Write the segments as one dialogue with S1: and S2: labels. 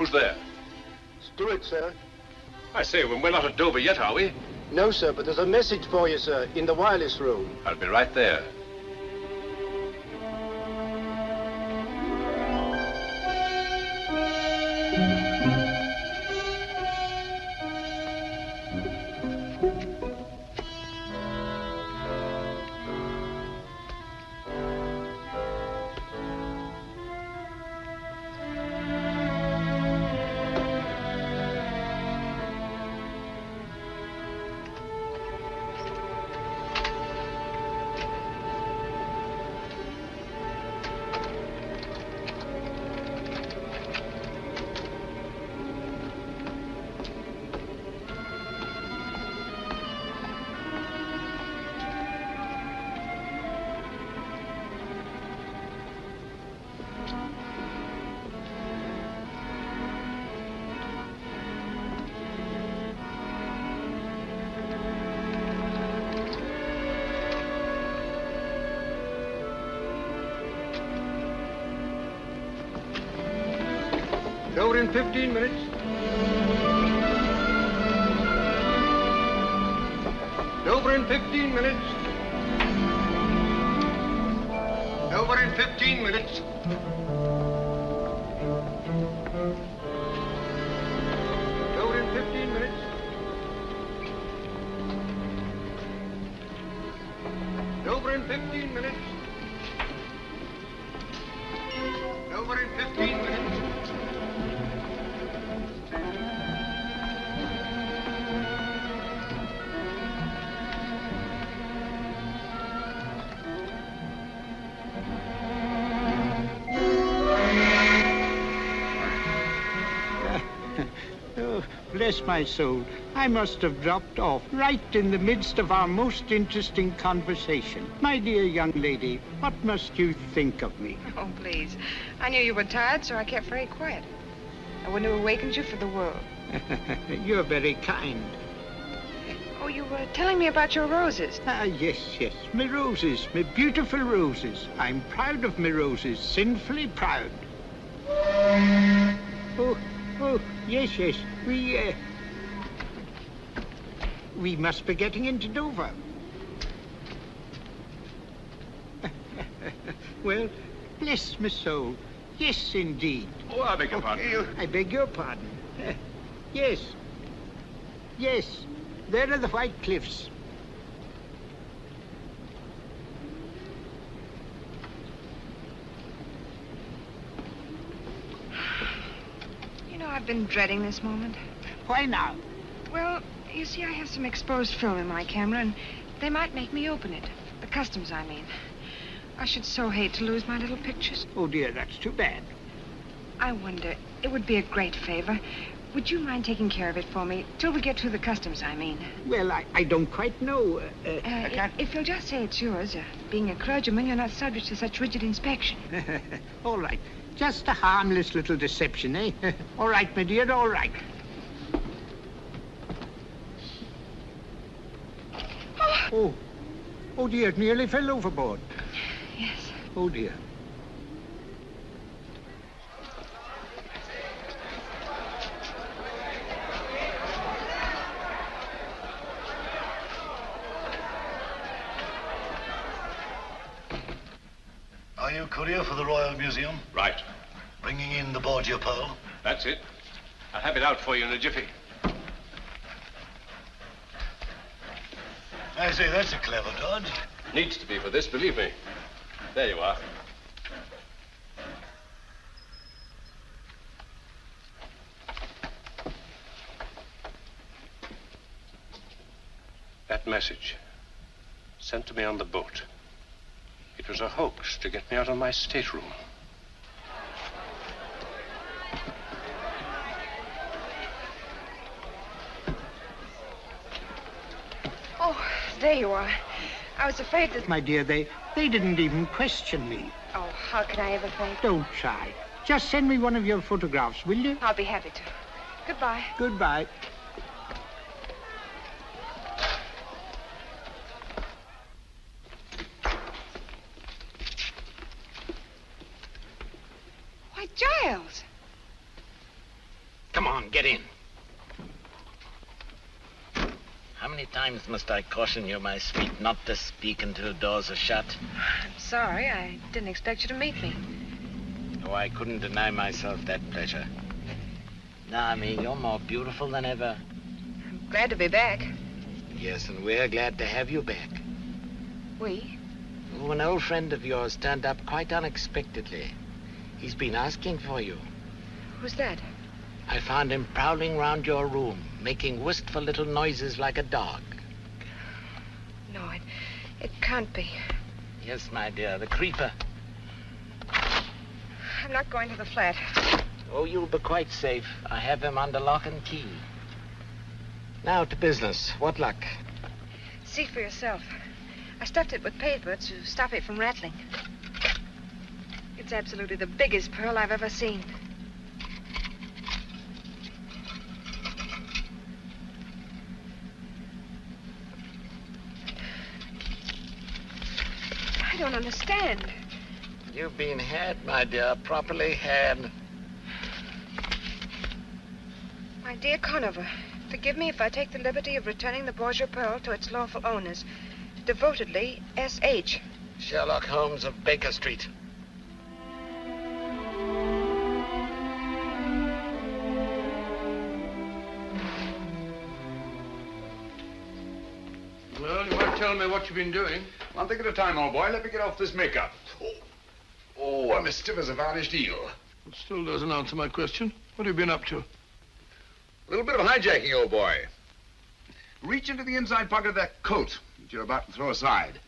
S1: Who's there?
S2: Steward, sir.
S1: I say, we're not at Dover yet, are we?
S2: No, sir, but there's a message for you, sir, in the wireless room.
S1: I'll be right there.
S2: Over in 15 minutes. Over in 15 minutes. Over in 15 minutes. Over in 15 minutes. Over in 15 minutes. Over in 15 minutes.
S3: Bless my soul, I must have dropped off right in the midst of our most interesting conversation. My dear young lady, what must you think of me?
S4: Oh, please. I knew you were tired, so I kept very quiet. I wouldn't have awakened you for the world.
S3: You're very kind.
S4: Oh, you were telling me about your roses.
S3: Yes, my roses, my beautiful roses. I'm proud of my roses, sinfully proud. Oh, yes, we must be getting into Dover. Well, bless my soul. Yes, indeed.
S1: Oh, I beg your pardon.
S3: I beg your pardon. Yes. There are the White Cliffs.
S4: You know, I've been dreading this moment.
S3: Why now?
S4: Well, you see, I have some exposed film in my camera, and they might make me open it. The customs, I mean. I should so hate to lose my little pictures.
S3: Oh, dear, that's too bad.
S4: I wonder, it would be a great favor. Would you mind taking care of it for me, till we get through the customs, I mean?
S3: Well, I don't quite know.
S4: If you'll just say it's yours, being a clergyman, you're not subject to such rigid inspection.
S3: All right. Just a harmless little deception, eh? All right, my dear, all right. Oh, dear, it nearly fell overboard.
S4: Yes.
S3: Oh, dear.
S5: Are you courier for the Royal Museum?
S1: Right.
S5: Bringing in the Borgia pearl?
S1: That's it. I'll have it out for you in a jiffy.
S5: I say, that's a clever dodge.
S1: Needs to be for this, believe me. There you are. That message, sent to me on the boat. It was a hoax to get me out of my stateroom.
S4: Oh, there you are. I was afraid that...
S3: My dear, they didn't even question me.
S4: Oh, how can I ever thank you?
S3: Don't try. Just send me one of your photographs, will you?
S4: I'll be happy to. Goodbye.
S3: Goodbye.
S4: Why, Giles!
S6: on, get in. How many times must I caution you, my sweet, not to speak until doors are shut?
S4: I'm sorry. I didn't expect you to meet me.
S6: Oh, I couldn't deny myself that pleasure. Now, Amy, you're more beautiful than ever.
S4: I'm glad to be back.
S6: Yes, and we're glad to have you back.
S4: We?
S6: Oh, an old friend of yours turned up quite unexpectedly. He's been asking for you.
S4: Who's that?
S6: I found him prowling round your room, making wistful little noises like a dog.
S4: No, it can't be.
S6: Yes, my dear, the creeper.
S4: I'm not going to the flat.
S6: Oh, you'll be quite safe. I have him under lock and key. Now to business. What luck?
S4: See for yourself. I stuffed it with paper to stop it from rattling. It's absolutely the biggest pearl I've ever seen. I don't understand.
S6: You've been had, my dear, properly had.
S4: My dear Conover, forgive me if I take the liberty of returning the Borgia pearl to its lawful owners. Devotedly, S.H.
S6: Sherlock Holmes of Baker Street.
S7: Well, you might tell me what you've been doing.
S8: One thing at a time, old boy. Let me get off this makeup. Oh, I'm as stiff as a varnished eel.
S7: It still doesn't answer my question. What have you been up to?
S8: A little bit of hijacking, old boy. Reach into the inside pocket of that coat that you're about to throw aside.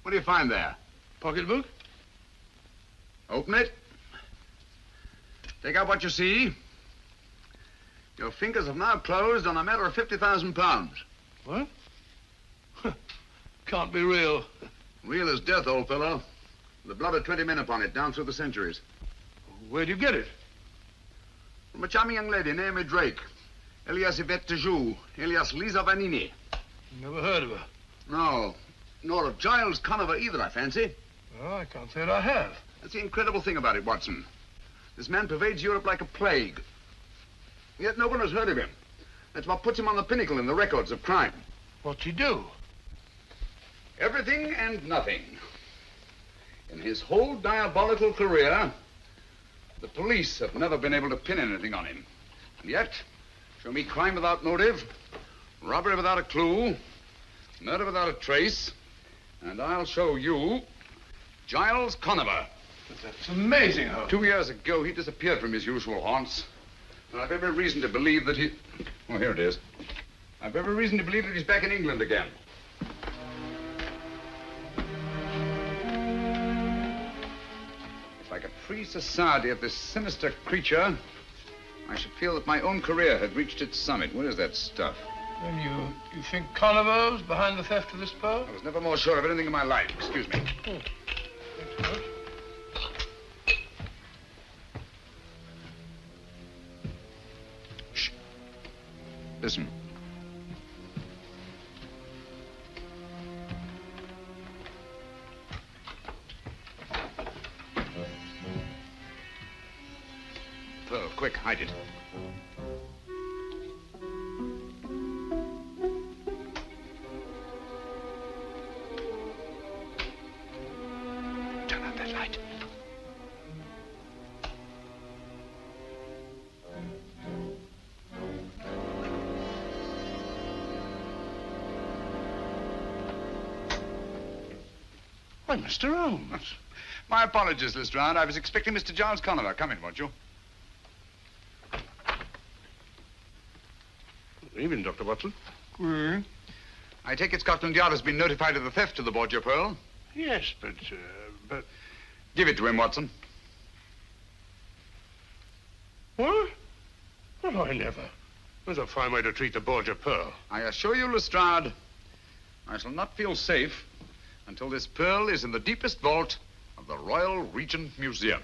S8: What do you find there?
S7: Pocketbook?
S8: Open it. Take out what you see. Your fingers have now closed on a matter of 50,000 pounds.
S7: What? Can't be real.
S8: Real as death, old fellow. The blood of 20 men upon it, down through the centuries.
S7: Where'd you get it?
S8: From a charming young lady named Drake. Elias Yvette Tejou, alias Lisa Vanini.
S7: Never heard of her.
S8: No, nor of Giles Conover either, I fancy.
S7: Well, I can't say that I have.
S8: That's the incredible thing about it, Watson. This man pervades Europe like a plague. Yet no one has heard of him. That's what puts him on the pinnacle in the records of crime.
S7: What'd he do?
S8: Everything and nothing. In his whole diabolical career, the police have never been able to pin anything on him. And yet, show me crime without motive, robbery without a clue, murder without a trace, and I'll show you Giles Conover.
S7: That's amazing, Holmes.
S8: 2 years ago, he disappeared from his usual haunts. And I've every reason to believe that he... Oh, here it is. I've every reason to believe that he's back in England again. If I could free society of this sinister creature, I should feel that my own career had reached its summit. What is that stuff?
S7: Then you think Conover's behind the theft of this pearl?
S8: I was never more sure of anything in my life. Excuse me.
S7: Oh, thanks, George.
S8: Shh. Listen. Pearl, quick, hide it. Turn on that light.
S7: Why, Mr. Holmes.
S8: My apologies, Lestrade. I was expecting Mr. Giles Conover. Come in, won't you?
S7: Good evening, Dr. Watson.
S8: I take it Scotland Yard has been notified of the theft of the Borgia pearl.
S7: Yes, but...
S8: Give it to him, Watson.
S7: What? Well, I never. That's a fine way to treat the Borgia pearl.
S8: I assure you, Lestrade, I shall not feel safe until this pearl is in the deepest vault of the Royal Regent Museum.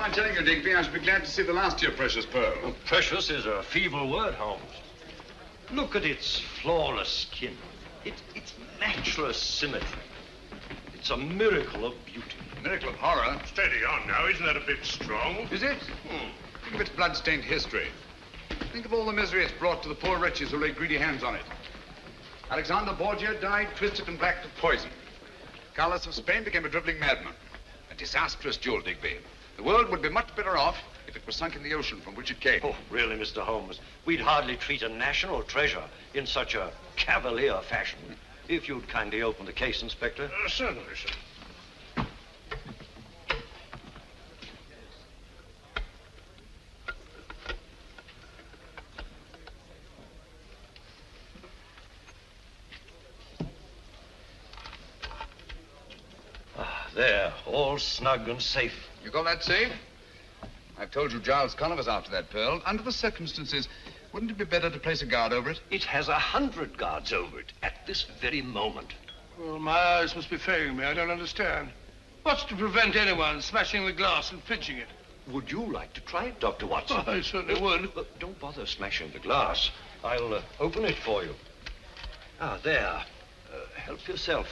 S8: mind telling you, Digby, I should be glad to see the last of your precious pearl.
S9: Well, precious is a feeble word, Holmes. Look at its flawless skin. Its matchless symmetry. It's a miracle of beauty.
S8: Miracle of horror.
S7: Steady on now. Isn't that a bit strong?
S8: Is it? Think of its blood-stained history. Think of all the misery it's brought to the poor wretches who laid greedy hands on it. Alexander Borgia died twisted and black with poison. Carlos of Spain became a dribbling madman. A disastrous jewel, Digby. The world would be much better off if it were sunk in the ocean from which it came.
S9: Oh, really, Mr. Holmes? We'd hardly treat a national treasure in such a cavalier fashion. If you'd kindly open the case, Inspector.
S7: Certainly, sir.
S9: There, all snug and safe.
S8: You call that safe? I've told you Giles Connor was after that pearl. Under the circumstances, wouldn't it be better to place a guard over it?
S9: It has 100 guards over it at this very moment.
S7: Well, my eyes must be failing me. I don't understand. What's to prevent anyone smashing the glass and pinching it?
S9: Would you like to try it, Dr. Watson?
S7: I certainly would.
S9: But don't bother smashing the glass. I'll open it for you. Ah, there. Help yourself.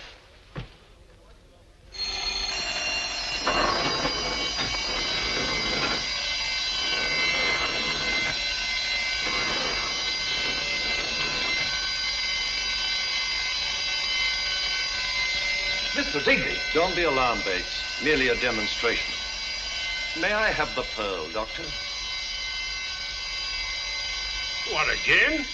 S8: Mr. Digby.
S9: Don't be alarmed, Bates. Merely a demonstration. May I have the pearl, Doctor?
S7: What, again?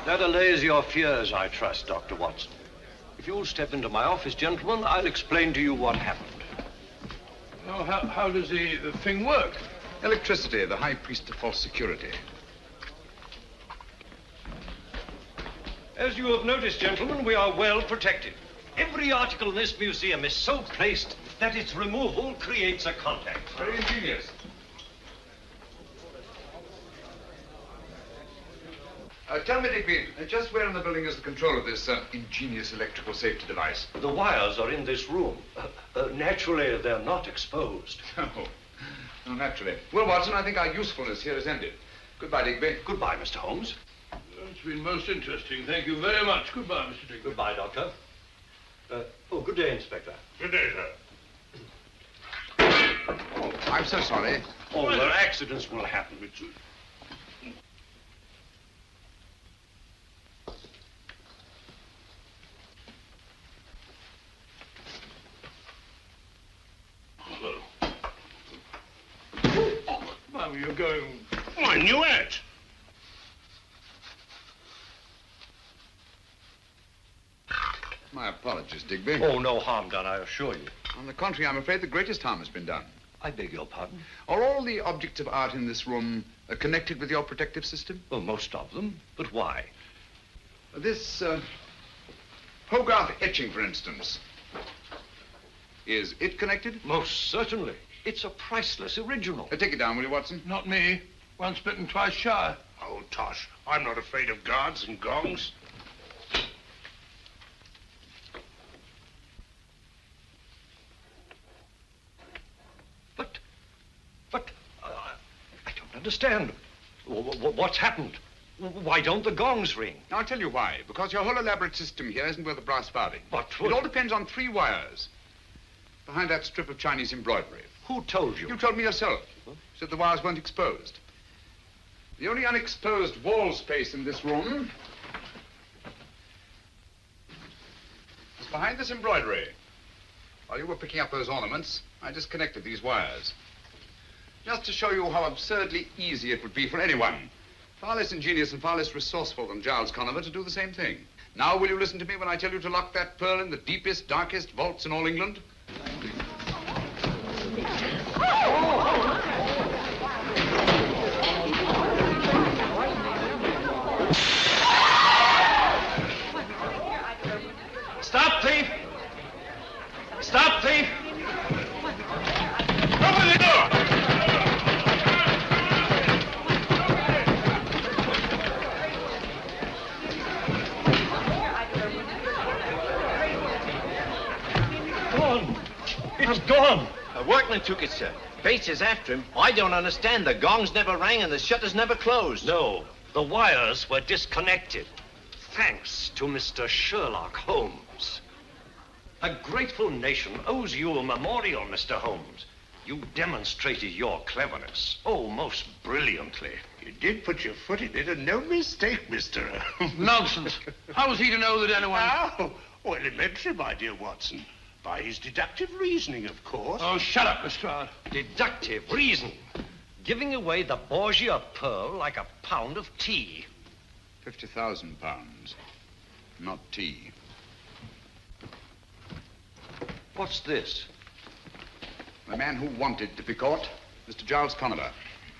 S9: That allays your fears, I trust, Dr. Watson. If you'll step into my office, gentlemen, I'll explain to you what happened.
S7: Oh, how does the thing work?
S8: Electricity, the high priest of false security.
S9: As you have noticed, gentlemen, we are well protected. Every article in this museum is so placed that its removal creates a contact.
S8: Very ingenious. Tell me, Digby, just where in the building is the control of this ingenious electrical safety device?
S9: The wires are in this room. Naturally, they're not exposed.
S8: Oh, naturally. Well, Watson, I think our usefulness here is ended. Goodbye, Digby.
S9: Goodbye, Mr. Holmes.
S7: It's been most interesting. Thank you very much. Goodbye, Mr. Digby.
S9: Goodbye, Doctor. Good day, Inspector.
S7: Good day, sir.
S8: Oh, I'm so sorry.
S9: Oh, well, accidents will happen.
S7: Well, you're going... Oh, I knew it!
S8: My apologies, Digby.
S9: Oh, no harm done, I assure you.
S8: On the contrary, I'm afraid the greatest harm has been done.
S9: I beg your pardon?
S8: Are all the objects of art in this room connected with your protective system?
S9: Well, most of them. But why?
S8: This Hogarth etching, for instance. Is it connected?
S9: Most certainly. It's a priceless original.
S8: Take it down, will you, Watson?
S7: Not me. Once bitten, twice shy.
S1: Oh, Tosh, I'm not afraid of guards and gongs.
S9: But, I don't understand. What's happened? Why don't the gongs ring?
S8: Now, I'll tell you why. Because your whole elaborate system here isn't worth a brass farthing.
S9: But
S8: it all depends on 3 wires. Behind that strip of Chinese embroidery.
S9: Who told you?
S8: You told me yourself. Huh? Said the wires weren't exposed. The only unexposed wall space in this room is behind this embroidery. While you were picking up those ornaments, I disconnected these wires. Just to show you how absurdly easy it would be for anyone, far less ingenious and far less resourceful than Giles Conover, to do the same thing. Now, will you listen to me when I tell you to lock that pearl in the deepest, darkest vaults in all England?
S9: Stop, thief! Stop, thief! Open the door! certainly took it, sir.
S6: Bates is after him. I don't understand. The gongs never rang and the shutters never closed.
S9: No, the wires were disconnected. Thanks to Mr. Sherlock Holmes. A grateful nation owes you a memorial, Mr. Holmes. You demonstrated your cleverness, oh, most brilliantly.
S10: You did put your foot in it, and no mistake, Mr.
S7: Nonsense. How was he to know that anyone...
S10: Oh, well, elementary, my dear Watson. By his deductive reasoning, of course.
S7: Oh, shut up, Lestrade.
S9: Deductive reason. Giving away the Borgia pearl like a pound of tea.
S8: 50,000 pounds. Not tea.
S9: What's this?
S8: The man who wanted to be caught, Mr. Giles Conover.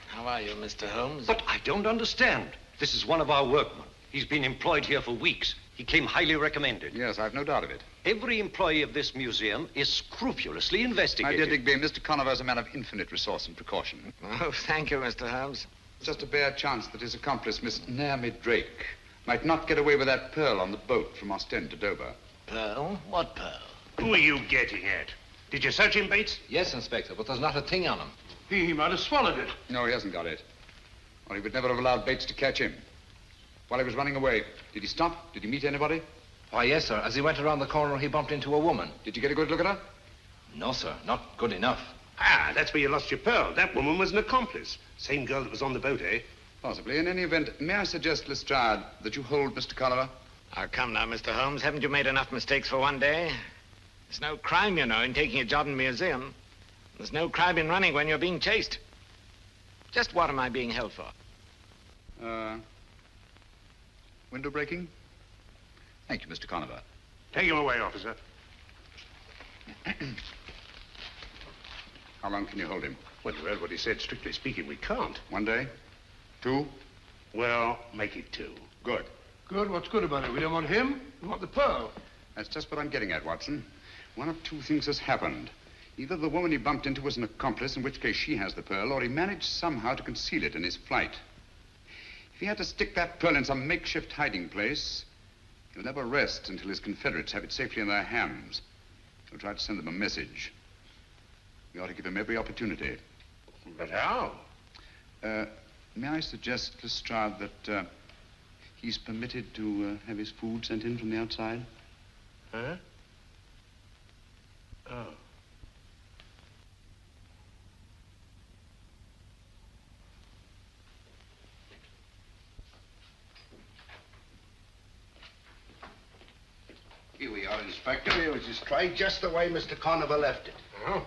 S6: How are you, Mr. Holmes?
S9: But I don't understand. This is one of our workmen. He's been employed here for weeks. He came highly recommended.
S8: Yes, I've no doubt of it.
S9: Every employee of this museum is scrupulously investigated.
S8: My dear Digby, Mr. Conover is a man of infinite resource and precaution.
S6: Oh, thank you, Mr. Holmes.
S8: It's just a bare chance that his accomplice, Miss Naomi Drake, might not get away with that pearl on the boat from Ostend to Dover.
S6: Pearl? What pearl?
S10: Who are you getting at? Did you search him, Bates?
S6: Yes, Inspector, but there's not a thing on him.
S7: He might have swallowed it.
S8: No, he hasn't got it. Or he would never have allowed Bates to catch him. While he was running away, did he stop? Did he meet anybody?
S6: Why, yes, sir. As he went around the corner, he bumped into a woman.
S8: Did you get a good look at her?
S6: No, sir. Not good enough.
S10: Ah, that's where you lost your pearl. That woman was an accomplice. Same girl that was on the boat, eh?
S8: Possibly. In any event, may I suggest, Lestrade, that you hold Mr. Conover?
S6: Oh, come now, Mr. Holmes. Haven't you made enough mistakes for one day? There's no crime, you know, in taking a job in a museum. There's no crime in running when you're being chased. Just what am I being held for?
S8: Window breaking? Thank you, Mr. Conover.
S10: Take him away, officer.
S8: How long can you hold him?
S10: Well, you heard what he said. Strictly speaking, we can't.
S8: 1 day? 2?
S10: Well, make it 2.
S8: Good.
S7: Good? What's good about it? We don't want him. We want the pearl.
S8: That's just what I'm getting at, Watson. One of two things has happened. Either the woman he bumped into was an accomplice, in which case she has the pearl, or he managed somehow to conceal it in his flight. If he had to stick that pearl in some makeshift hiding place, he'll never rest until his Confederates have it safely in their hands. He'll try to send them a message. We ought to give him every opportunity.
S10: But how?
S8: May I suggest, Lestrade, that he's permitted to have his food sent in from the outside?
S10: Huh? Oh.
S2: Here we are, Inspector. Here was his tray, just the way Mr. Conover left it.
S10: Oh?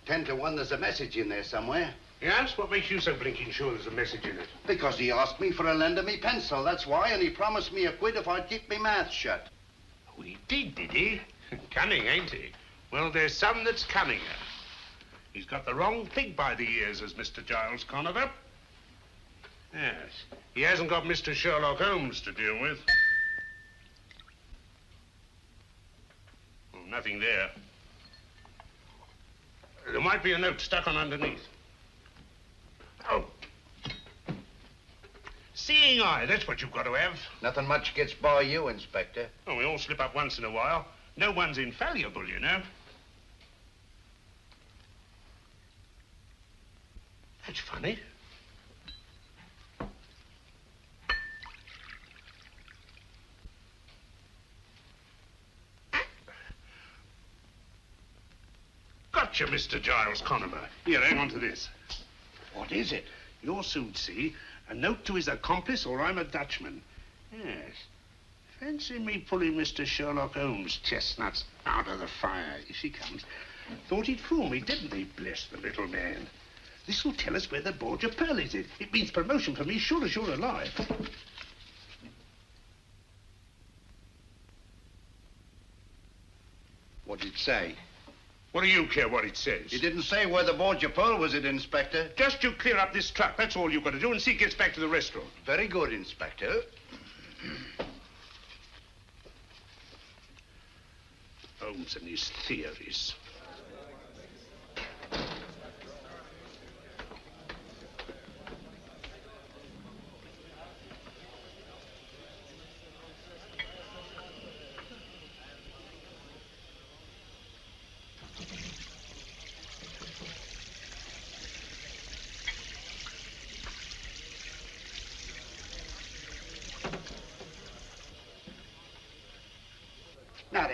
S2: 10 to 1, there's a message in there somewhere.
S10: Yes? What makes you so blinking sure there's a message in it?
S2: Because he asked me for a lend of me pencil, that's why, and he promised me a quid if I'd keep me mouth shut.
S10: Oh, he did he? Cunning, ain't he? Well, there's some that's cunninger. He's got the wrong pig by the ears, as Mr. Giles Conover. Yes. He hasn't got Mr. Sherlock Holmes to deal with. Well, nothing there. There might be a note stuck on underneath. Oh. Seeing eye, that's what you've got to have.
S2: Nothing much gets by you, Inspector.
S10: Oh, we all slip up once in a while. No one's infallible, you know. That's funny. Gotcha, Mr. Giles Conover. Here, hang on to this. What is it? You'll soon see. A note to his accomplice, or I'm a Dutchman. Yes. Fancy me pulling Mr. Sherlock Holmes' chestnuts out of the fire. Here she comes. Thought he'd fool me, didn't he? Bless the little man. This'll tell us where the Borgia pearl is. It means promotion for me, sure as you're alive.
S2: What did it say?
S10: What do you care what it says?
S2: He didn't say where the Borgia pearl was, Inspector.
S10: Just you clear up this truck. That's all you've got to do, and see it gets back to the restaurant.
S2: Very good, Inspector.
S10: Holmes and his theories.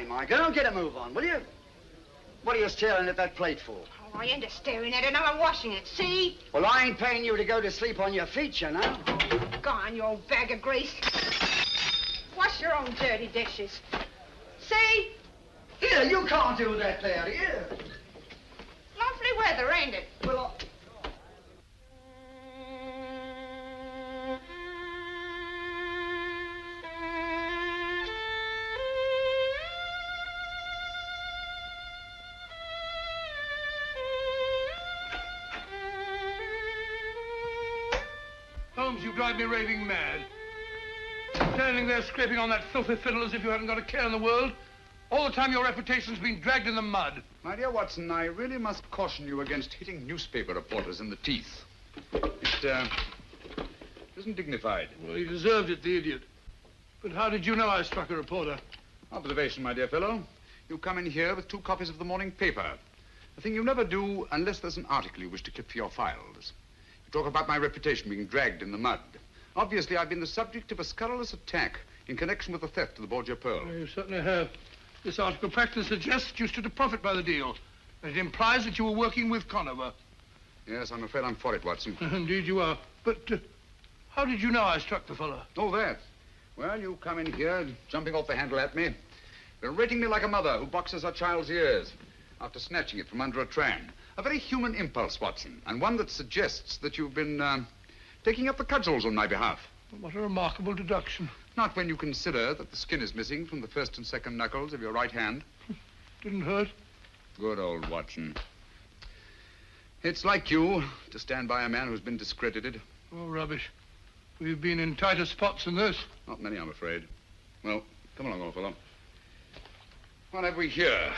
S2: Hey, my girl, get a move on, will you? What are you staring at that plate for?
S4: Oh, I ain't staring at it. Now I'm washing it. See?
S2: Well, I ain't paying you to go to sleep on your feet, you know.
S4: Go on, you old bag of grease. Wash your own dirty dishes. See?
S2: Here, you can't do that there, here.
S4: Lovely weather, ain't it?
S2: Well,
S7: Holmes, you drive me raving mad. Standing there scraping on that filthy fiddle as if you hadn't got a care in the world. All the time your reputation's been dragged in the mud.
S8: My dear Watson, I really must caution you against hitting newspaper reporters in the teeth. It isn't dignified.
S7: Well, he deserved it, the idiot. But how did you know I struck a reporter?
S8: Observation, my dear fellow. You come in here with 2 copies of the morning paper. A thing you never do unless there's an article you wish to keep for your files. You talk about my reputation being dragged in the mud. Obviously, I've been the subject of a scurrilous attack in connection with the theft of the Borgia Pearl.
S7: Well, you certainly have. This article practically suggests that you stood to profit by the deal. And it implies that you were working with Conover.
S8: Yes, I'm afraid I'm for it, Watson.
S7: Indeed you are. But how did you know I struck the fellow?
S8: Oh, that. Well, you come in here, jumping off the handle at me, berating me like a mother who boxes her child's ears after snatching it from under a tram. A very human impulse, Watson, and one that suggests that you've been taking up the cudgels on my behalf.
S7: What a remarkable deduction.
S8: Not when you consider that the skin is missing from the first and second knuckles of your right hand.
S7: Didn't hurt.
S8: Good old Watson. It's like you to stand by a man who's been discredited.
S7: Oh, rubbish. We've been in tighter spots than this.
S8: Not many, I'm afraid. Well, come along, old fellow. What have we here?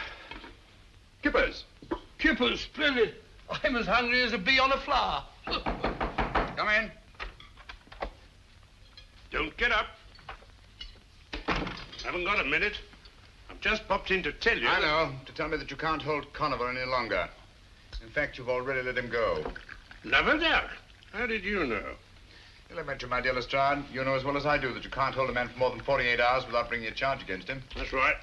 S8: Kippers.
S7: Kippers, splendid. I'm as hungry as a bee on a flower.
S8: Come in.
S10: Don't get up. Haven't got a minute. I've just popped in to tell you.
S8: I know. To tell me that you can't hold Conover any longer. In fact, you've already let him go.
S10: Never doubt. How did you know?
S8: Elementary, my dear Lestrade. You know as well as I do that you can't hold a man for more than 48 hours without bringing a charge against him.
S10: That's right.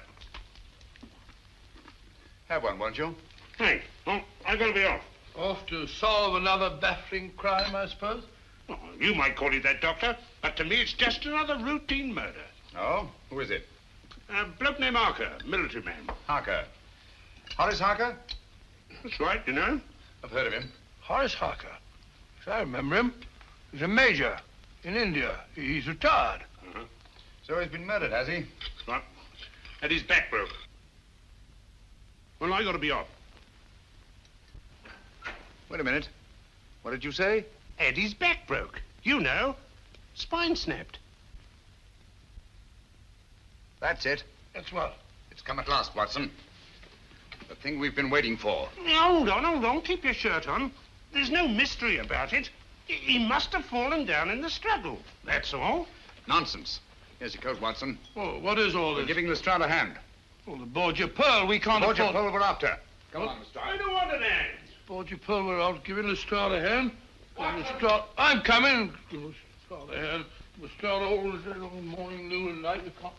S8: Have one, won't you?
S10: Thanks. Oh, I've got to be off.
S7: Off to solve another baffling crime, I suppose?
S10: Oh, you might call it that, Doctor, but to me it's just another routine murder.
S8: Oh? Who is it?
S10: A bloke named Harker, military man.
S8: Harker. Horace Harker?
S10: That's right, you know.
S8: I've heard of him.
S7: Horace Harker. Yes, I remember him. He's a major in India. He's retired.
S10: Uh-huh.
S8: So he's been murdered, has he?
S10: Right. And his back broke. Well, I got to be off.
S8: Wait a minute. What did you say?
S10: Eddie's back broke. You know. Spine snapped.
S8: That's it.
S7: That's what?
S8: It's come at last, Watson. The thing we've been waiting for.
S10: Hold on. Keep your shirt on. There's no mystery about it. He must have fallen down in the struggle. That's all.
S8: Nonsense. Here's your coat, Watson.
S7: Oh, what is all
S8: We're
S7: this?
S8: giving Lestrade a hand.
S7: Oh, the Borgia Pearl. We can't
S8: Borgia
S7: afford...
S8: Pearl we're after. Come on, Lestrade.
S10: I don't want an hand.
S7: Borgia Pearl, we're out giving Lestrade a hand. Lestrade... I'm coming. Give Lestrade a hand. Lestrade all morning, noon, and night. We can't...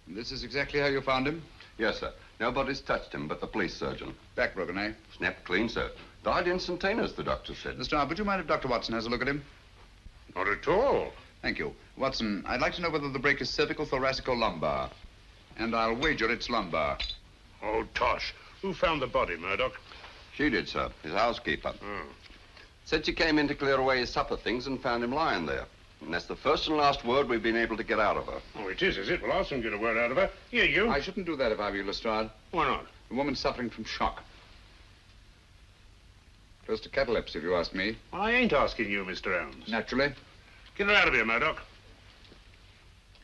S8: This is exactly how you found him?
S11: Yes, sir. Nobody's touched him but the police surgeon.
S8: Back broken, eh?
S11: Snapped clean, sir. Died instantaneous, the doctor said.
S8: Lestrade, would you mind if Dr. Watson has a look at him?
S10: Not at all.
S8: Thank you. Watson, I'd like to know whether the break is cervical, thoracic, or lumbar. And I'll wager it's lumbar.
S10: Oh, tosh. Who found the body, Murdoch?
S11: She did, sir. His housekeeper.
S10: Oh.
S11: Said she came in to clear away his supper things and found him lying there. And that's the first and last word we've been able to get out of her.
S10: Oh, it is it? Well, I'll soon get a word out of her. Here, you.
S8: I shouldn't do that if I were you, Lestrade.
S10: Why not?
S8: The woman's suffering from shock. Close to catalepsy, if you ask me.
S10: Well, I ain't asking you, Mr. Holmes.
S8: Naturally.
S10: Get her out of here, Murdoch.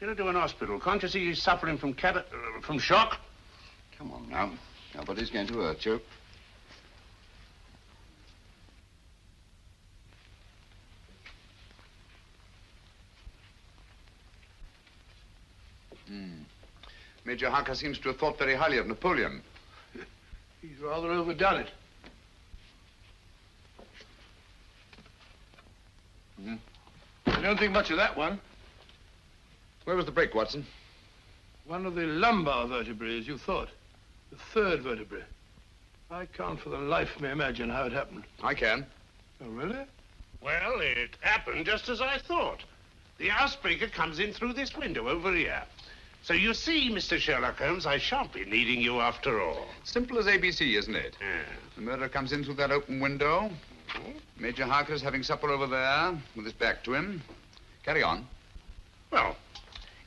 S10: Get her to an hospital. Can't you see he's suffering from shock?
S11: Come on now. Nobody's going to hurt you.
S8: Major Harker seems to have thought very highly of Napoleon.
S7: He's rather overdone it.
S8: Mm-hmm.
S7: I don't think much of that one.
S8: Where was the break, Watson?
S7: One of the lumbar vertebrae, as you thought. The third vertebrae. I can't for the life of me imagine how it happened.
S8: I can.
S7: Oh, really?
S10: Well, it happened just as I thought. The housebreaker comes in through this window over here. So you see, Mr. Sherlock Holmes, I shan't be needing you after all.
S8: Simple as ABC, isn't it?
S10: Yeah.
S8: The murderer comes in through that open window. Major Harker's having supper over there with his back to him. Carry on.
S10: Well,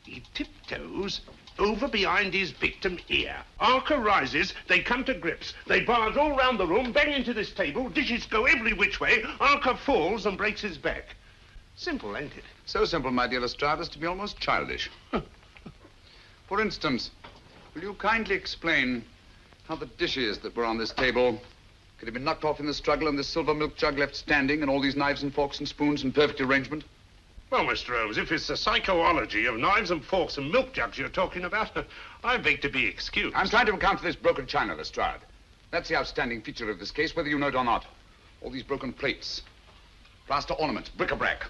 S10: he tiptoes over behind his victim ear. Harker rises, they come to grips. They barge all round the room, bang into this table, dishes go every which way. Harker falls and breaks his back. Simple, ain't it?
S8: So simple, my dear Lestrade, as to be almost childish. For instance, will you kindly explain how the dishes that were on this table could have been knocked off in the struggle and this silver milk jug left standing and all these knives and forks and spoons in perfect arrangement?
S10: Well, Mr. Holmes, if it's the psychology of knives and forks and milk jugs you're talking about, I beg to be excused.
S8: I'm trying to account for this broken china, Lestrade. That's the outstanding feature of this case, whether you know it or not. All these broken plates, plaster ornaments, bric-a-brac.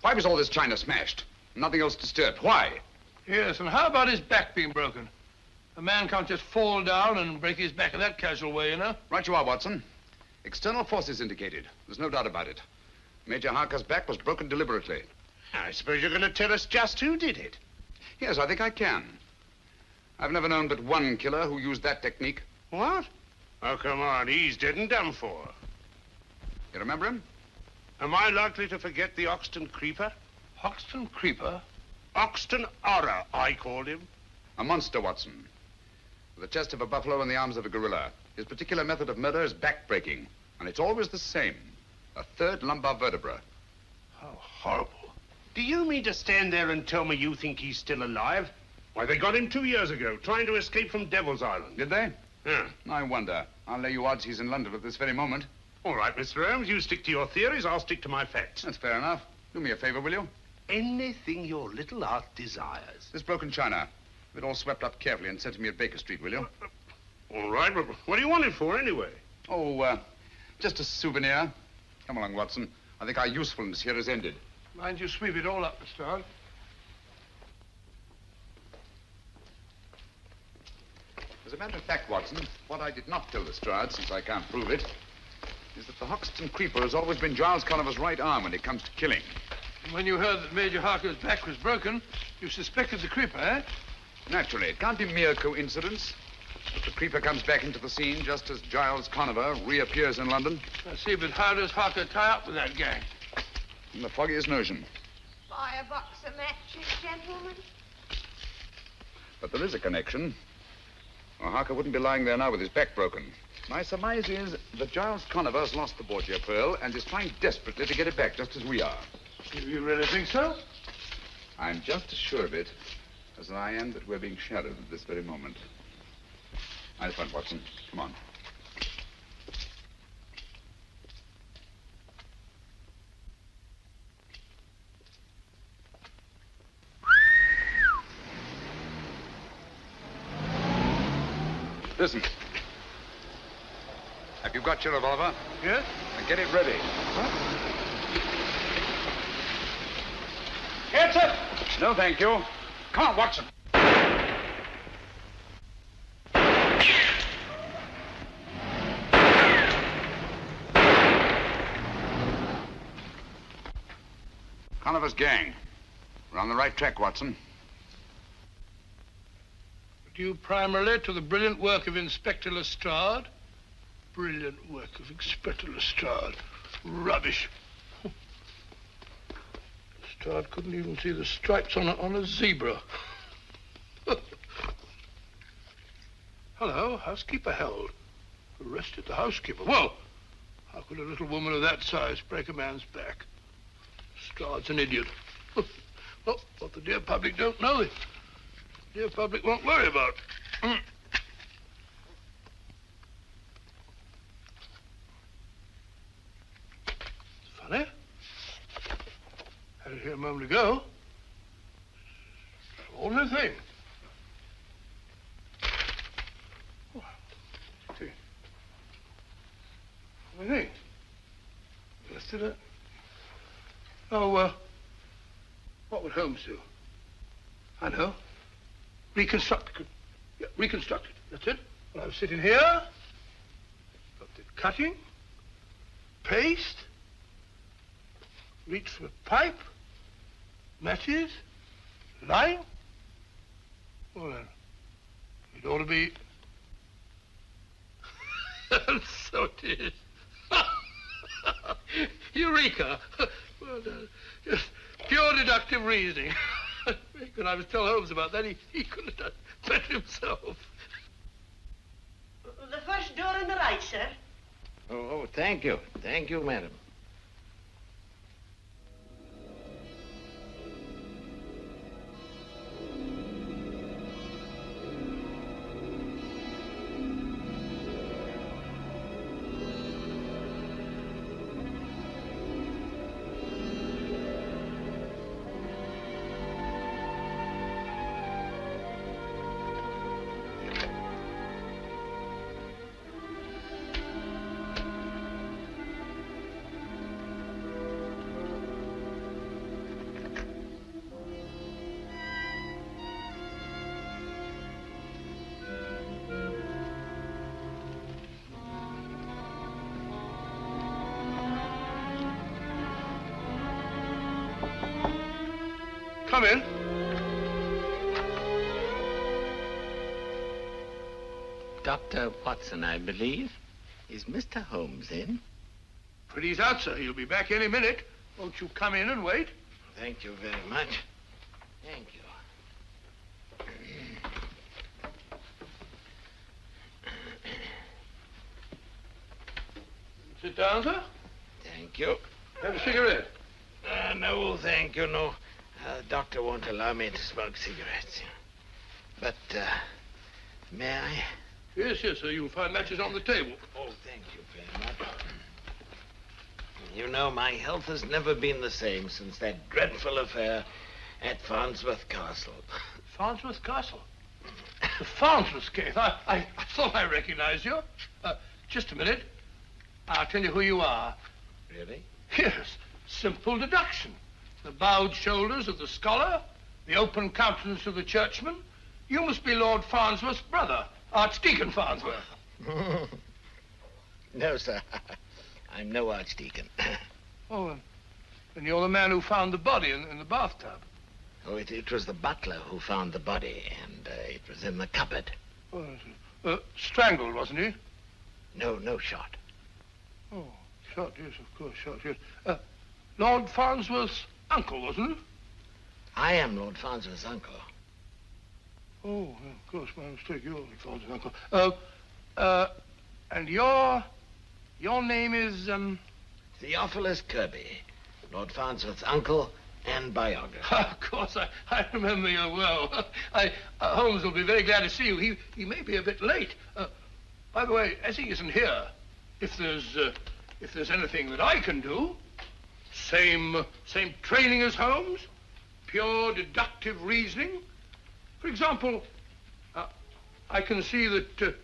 S8: Why was all this china smashed? Nothing else disturbed. Why?
S7: Yes, and how about his back being broken? A man can't just fall down and break his back in that casual way, you know?
S8: Right you are, Watson. External forces indicated. There's no doubt about it. Major Harker's back was broken deliberately.
S10: I suppose you're going to tell us just who did it.
S8: Yes, I think I can. I've never known but one killer who used that technique.
S10: What? Oh, come on, he's dead and done for.
S8: You remember him?
S10: Am I likely to forget the Oxton Creeper?
S7: Hoxton Creeper?
S10: Oxton Horror, I called him.
S8: A monster, Watson. With the chest of a buffalo and the arms of a gorilla. His particular method of murder is back-breaking. And it's always the same. A third lumbar vertebra.
S10: How horrible. Do you mean to stand there and tell me you think he's still alive? Why, they got him 2 years ago, trying to escape from Devil's Island.
S8: Did they?
S10: Yeah.
S8: I wonder. I'll lay you odds he's in London at this very moment.
S10: All right, Mr. Holmes, you stick to your theories, I'll stick to my facts.
S8: That's fair enough. Do me a favor, will you?
S10: Anything your little art desires.
S8: This broken china. Have it all swept up carefully and sent to me at Baker Street, will you?
S10: All right, but what do you want it for, anyway?
S8: Oh, just a souvenir. Come along, Watson. I think our usefulness here is ended.
S7: Mind you sweep it all up, Lestrade.
S8: As a matter of fact, Watson, what I did not tell Lestrade, since I can't prove it, is that the Hoxton Creeper has always been Giles Conover's right arm when it comes to killing.
S7: When you heard that Major Harker's back was broken, you suspected the Creeper, eh?
S8: Naturally, it can't be mere coincidence. But the Creeper comes back into the scene just as Giles Conover reappears in London.
S7: I see, but how does Harker tie up with that gang?
S8: In the foggiest notion.
S12: Buy a box of matches, gentlemen.
S8: But there is a connection. Or Harker wouldn't be lying there now with his back broken. My surmise is that Giles Conover's lost the Borgia pearl and is trying desperately to get it back, just as we are.
S7: You really think so?
S8: I'm just as sure of it as I am that we're being shadowed at this very moment. Nice one, Watson. Come on. Listen. Have you got your revolver?
S7: Yes?
S8: Then get it ready.
S7: What?
S8: Answer! No, thank you. Come on, Watson. Conover's gang. We're on the right track, Watson.
S7: Due primarily to the brilliant work of Inspector Lestrade. Brilliant work of Inspector Lestrade. Rubbish. Lestrade couldn't even see the stripes on a zebra. Hello, housekeeper held. Arrested the housekeeper. Well, how could a little woman of that size break a man's back? Lestrade's an idiot. Well, what the dear public don't know, the dear public won't worry about. It's funny. Had it here a moment ago. It's all the thing. Oh, see. What do you think? Listed it? Oh, what would Holmes do? I know. reconstruct. Yeah, reconstruct it. That's it. Well, I was sitting here. Got the cutting. Paste. Reach for a pipe. Matches. Line. Well, then, it ought to be... So it is. Eureka! Well done. Just pure deductive reasoning. When I was telling Holmes about that, he couldn't have done better himself.
S12: The first door on the right, sir.
S6: Oh, thank you. Thank you, madam.
S7: Come in.
S6: Dr. Watson, I believe. Is Mr. Holmes in?
S7: But he's out, sir. He'll be back any minute. Won't you come in and wait?
S6: Thank you very much. Thank you.
S7: Sit down, sir.
S6: Thank you.
S7: Have a cigarette?
S6: No, thank you, no. Doctor won't allow me to smoke cigarettes. But, may I?
S7: Yes, sir. You'll find matches on the table.
S6: Oh, thank you very much. You know, my health has never been the same since that dreadful affair at Farnsworth Castle.
S7: Farnsworth Castle? The Farnsworth case? I thought I recognized you. Just a minute. I'll tell you who you are.
S6: Really?
S7: Yes. Simple deduction. The bowed shoulders of the scholar, the open countenance of the churchman. You must be Lord Farnsworth's brother, Archdeacon Farnsworth.
S6: No, sir. I'm no archdeacon.
S7: Oh, and you're the man who found the body in the bathtub.
S6: Oh, it was the butler who found the body, and it was in the cupboard.
S7: Oh, strangled, wasn't he?
S6: No shot.
S7: Oh, shot, yes, of course, shot, yes. Lord Farnsworth's uncle, wasn't it?
S6: I am Lord Farnsworth's uncle.
S7: Oh, yeah, of course, my mistake. You're Lord Farnsworth's uncle. And your name is,
S6: Theophilus Kirby, Lord Farnsworth's uncle and biographer.
S7: Of course, I remember you well. Holmes will be very glad to see you. He may be a bit late. By the way, as he isn't here, if there's anything that I can do, same training as Holmes, pure deductive reasoning. For example, I can see that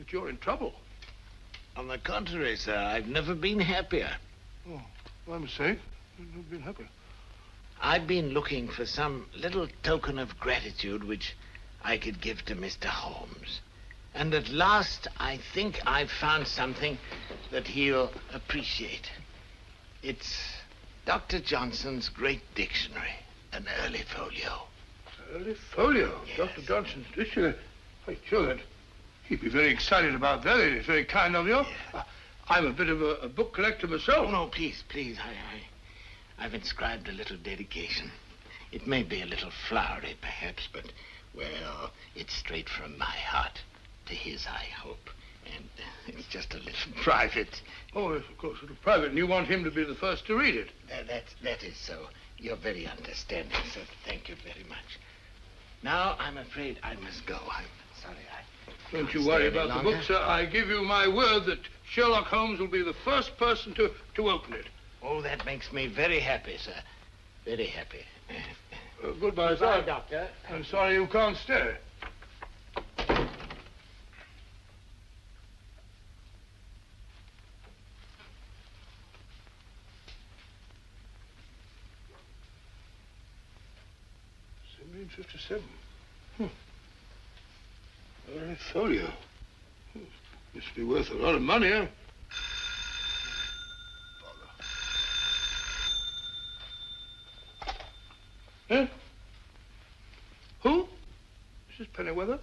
S7: you're in trouble.
S6: On the contrary, sir, I've never been happier.
S7: Oh, my mistake. I've never been happier.
S6: I've been looking for some little token of gratitude which I could give to Mr. Holmes. And at last, I think I've found something that he'll appreciate. It's Dr. Johnson's great dictionary, an early folio.
S7: Early folio? Yes. Dr. Johnson's dictionary? I'm sure that he'd be very excited about that. It's very kind of you. Yeah. I'm a bit of a book collector myself.
S6: Oh, no, please. I've inscribed a little dedication. It may be a little flowery, perhaps, but, well, it's straight from my heart to his, I hope. And it's just a little private.
S7: Oh, yes, of course, a little private. And you want him to be the first to read it?
S6: That is so. You're very understanding, sir. Thank you very much. Now, I'm afraid I must go. I'm sorry
S7: Don't you worry about the book, sir. I give you my word that Sherlock Holmes will be the first person to open it.
S6: Oh, that makes me very happy, sir. Very happy.
S7: Goodbye, sir.
S6: Goodbye, Doctor.
S7: I'm sorry you can't stay. '57. A folio. Must be worth a lot of money, huh? Huh? Who? Mrs. Pennyweather?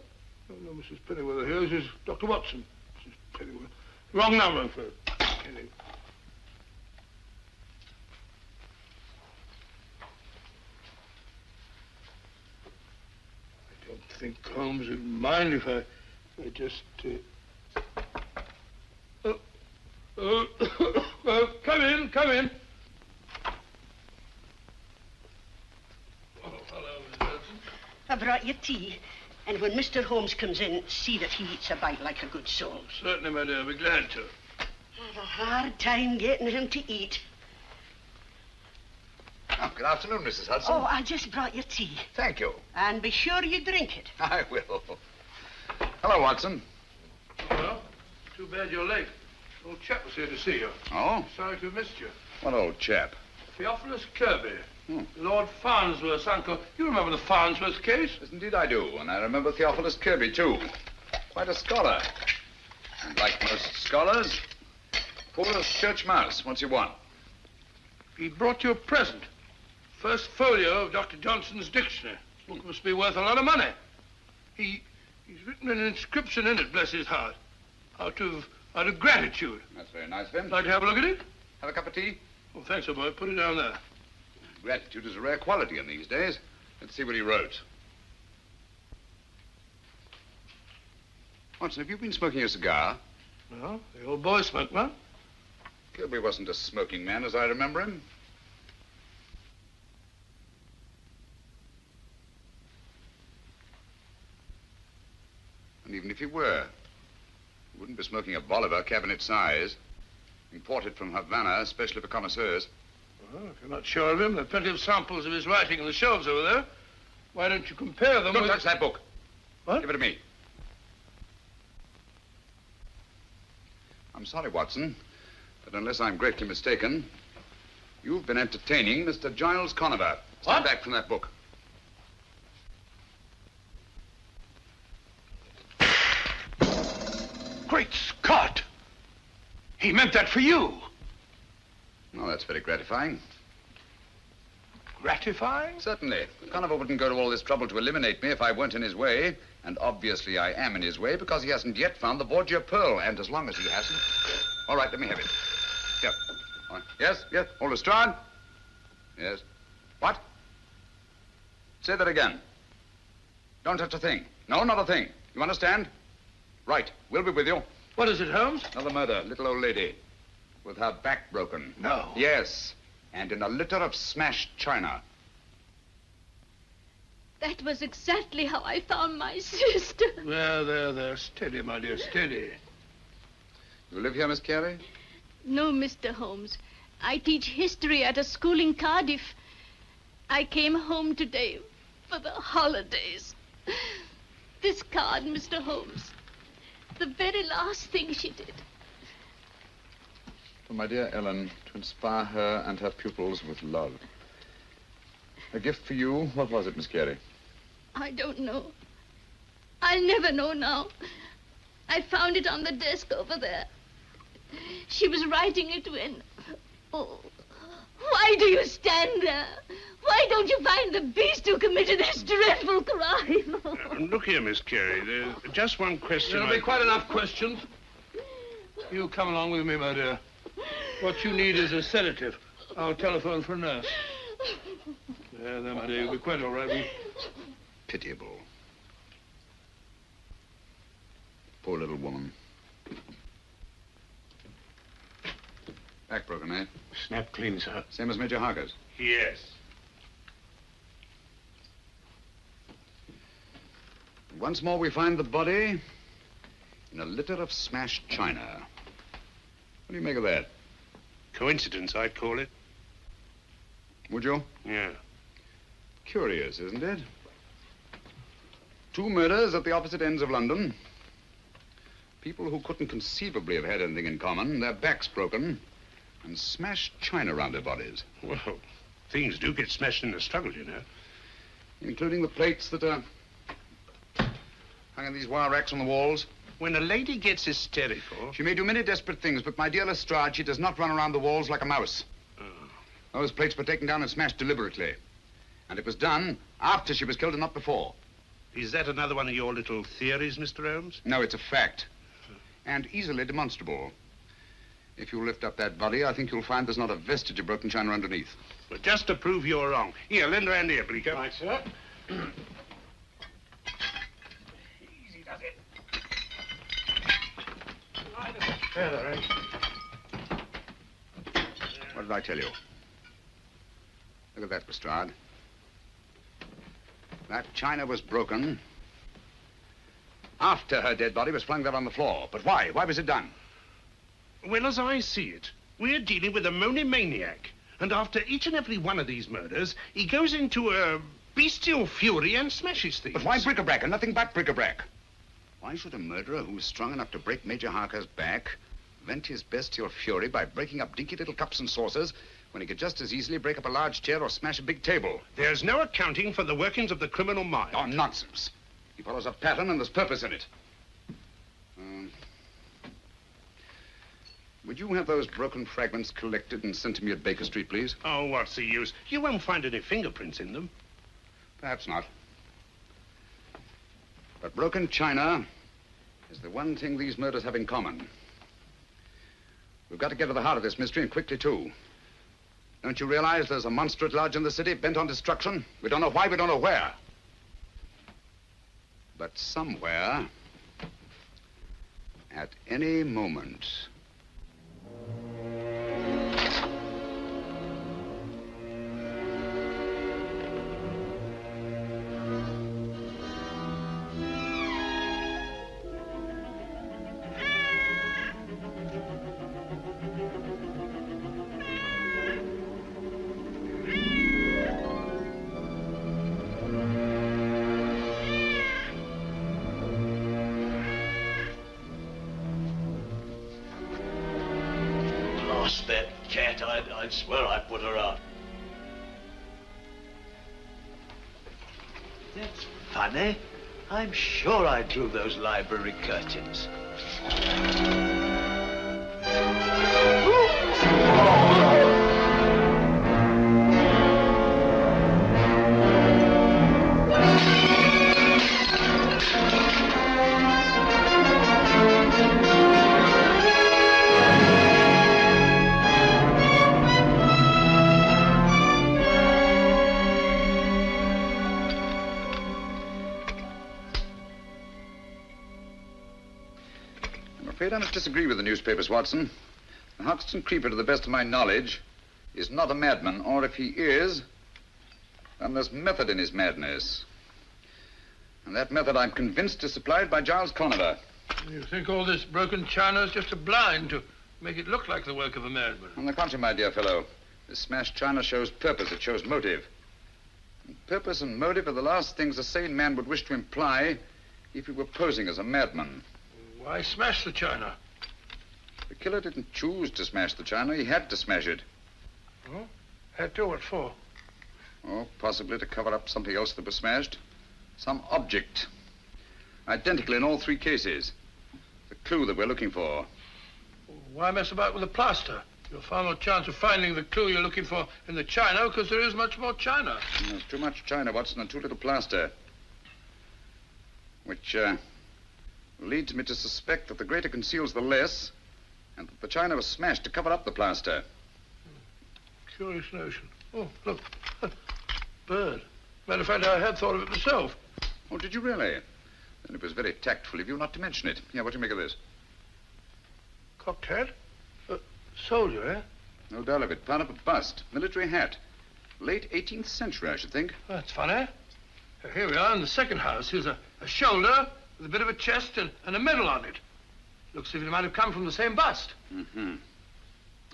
S7: Oh, no, Mrs. Pennyweather here. This is Dr. Watson. Mrs. Pennyweather. Wrong number, I'm afraid. I don't think Holmes would mind if I just... come in, come in. Oh, hello, Mrs. Hudson.
S12: I brought you tea. And when Mr. Holmes comes in, see that he eats a bite like a good soul.
S7: Certainly, my dear. I'll be glad to.
S12: I have a hard time getting him to eat.
S8: Oh, good afternoon, Mrs. Hudson.
S12: Oh, I just brought you tea.
S8: Thank you.
S12: And be sure you drink it.
S8: I will. Hello, Watson.
S7: Well, too bad you're late. Old chap was here to see you.
S8: Oh?
S7: Sorry to have missed you.
S8: What old chap?
S7: Theophilus Kirby. Lord Farnsworth's uncle. You remember the Farnsworth case?
S8: Yes, indeed I do. And I remember Theophilus Kirby, too. Quite a scholar. And like most scholars, poor as church mouse. What's he want?
S7: He brought you a present. First folio of Dr. Johnson's dictionary. This book must be worth a lot of money. He's written an inscription in it, bless his heart, out of gratitude.
S8: That's very nice of him.
S7: Like to have a look at it?
S8: Have a cup of tea?
S7: Oh, thanks, old boy. Put it down there.
S8: Gratitude is a rare quality in these days. Let's see what he wrote. Watson, have you been smoking a cigar?
S7: No, the old boy smoked one.
S8: Kirby wasn't a smoking man as I remember him. And even if he were, he wouldn't be smoking a Bolivar cabinet size, imported from Havana, especially for connoisseurs.
S7: Well, if you're not sure of him, there are plenty of samples of his writing on the shelves over there. Why don't you compare them
S8: Don't touch that book.
S7: What?
S8: Give it to me. I'm sorry, Watson, but unless I'm greatly mistaken, you've been entertaining Mr. Giles Conover. Stand back from that book.
S7: Great Scott! He meant that for you.
S8: Oh, that's very gratifying.
S7: Gratifying?
S8: Certainly. Conover wouldn't go to all this trouble to eliminate me if I weren't in his way. And obviously I am in his way because he hasn't yet found the Borgia pearl. And as long as he hasn't... All right, let me have it. Here. All right. Yes, yes. Hold a stride. Yes. What? Say that again. Don't touch a thing. No, not a thing. You understand? Right. We'll be with you.
S7: What is it, Holmes?
S8: Another murder. Little old lady. With her back broken.
S7: No.
S8: Yes. And in a litter of smashed china.
S13: That was exactly how I found my sister.
S7: There. Steady, my dear, steady.
S8: You live here, Miss Carey?
S13: No, Mr. Holmes. I teach history at a school in Cardiff. I came home today for the holidays. This card, Mr. Holmes. The very last thing she did.
S8: For my dear Ellen, to inspire her and her pupils with love. A gift for you. What was it, Miss Carey?
S13: I don't know. I'll never know now. I found it on the desk over there. She was writing it when... Oh, why do you stand there? Why don't you find the beast who committed this dreadful crime?
S10: Look here, Miss Carey. There's just one question.
S7: There'll be quite enough questions. You come along with me, my dear. What you need is a sedative. I'll telephone for a nurse. There, my dear. You'll be quite all right.
S8: Pitiable. Poor little woman. Back broken, eh?
S10: Snap clean, sir.
S8: Same as Major Harker's?
S10: Yes.
S8: Once more we find the body in a litter of smashed china. What do you make of that?
S10: Coincidence, I'd call it.
S8: Would you?
S10: Yeah.
S8: Curious, isn't it? 2 murders at the opposite ends of London. People who couldn't conceivably have had anything in common, their backs broken, and smashed china around their bodies.
S10: Well, things do get smashed in the struggle, you know.
S8: Including the plates that are Hung in these wire racks on the walls.
S10: When a lady gets hysterical...
S8: She may do many desperate things, but my dear Lestrade, she does not run around the walls like a mouse.
S10: Oh.
S8: Those plates were taken down and smashed deliberately. And it was done after she was killed and not before.
S10: Is that another one of your little theories, Mr. Holmes?
S8: No, it's a fact. And easily demonstrable. If you lift up that body, I think you'll find there's not a vestige of broken china underneath.
S10: Well, just to prove you're wrong. Here, lend a hand here, Bleecker.
S7: Right, sir.
S10: Easy does it.
S7: Feather, eh?
S8: What did I tell you? Look at that, Lestrade. That china was broken after her dead body was flung there on the floor. But why? Why was it done?
S10: Well, as I see it, we're dealing with a monomaniac. And after each and every one of these murders, he goes into a bestial fury and smashes things.
S8: But why bric-a-brac and nothing but bric-a-brac? Why should a murderer who's strong enough to break Major Harker's back vent his bestial fury by breaking up dinky little cups and saucers when he could just as easily break up a large chair or smash a big table?
S10: There's no accounting for the workings of the criminal mind.
S8: Oh, nonsense. He follows a pattern and there's purpose in it. Would you have those broken fragments collected and sent to me at Baker Street, please?
S10: Oh, what's the use? You won't find any fingerprints in them.
S8: Perhaps not. But broken china is the one thing these murders have in common. We've got to get to the heart of this mystery, and quickly, too. Don't you realize there's a monster at large in the city bent on destruction? We don't know why, we don't know where. But somewhere, at any moment...
S5: That cat, I'd swear I put her out. That's funny. I'm sure I drew those library curtains.
S8: I must disagree with the newspapers, Watson. The Hoxton Creeper, to the best of my knowledge, is not a madman, or if he is, then there's method in his madness. And that method, I'm convinced, is supplied by Giles Conover.
S7: You think all this broken china is just a blind to make it look like the work of a madman?
S8: On the contrary, my dear fellow, this smashed china shows purpose, it shows motive. And purpose and motive are the last things a sane man would wish to imply if he were posing as a madman.
S7: Why smash the china?
S8: The killer didn't choose to smash the china. He had to smash it.
S7: Oh? Had to? What for?
S8: Oh, possibly to cover up something else that was smashed. Some object. Identical in all three cases. The clue that we're looking for.
S7: Why mess about with the plaster? You'll find more chance of finding the clue you're looking for in the china because there is much more china.
S8: There's too much china, Watson, and too little plaster. Which, leads me to suspect that the greater conceals the less, and that the china was smashed to cover up the plaster.
S7: Curious notion. Oh, look. Bird. Matter of fact, I had thought of it myself.
S8: Oh, did you really? Then it was very tactful of you not to mention it. Yeah, what do you make of this?
S7: Cocked hat? Soldier, eh?
S8: No doubt of it. Part of a bust. Military hat. Late 18th century, I should think.
S7: That's funny. Here we are in the second house. Here's a shoulder with a bit of a chest and a medal on it. Looks as if it might have come from the same bust.
S8: Mm-hmm.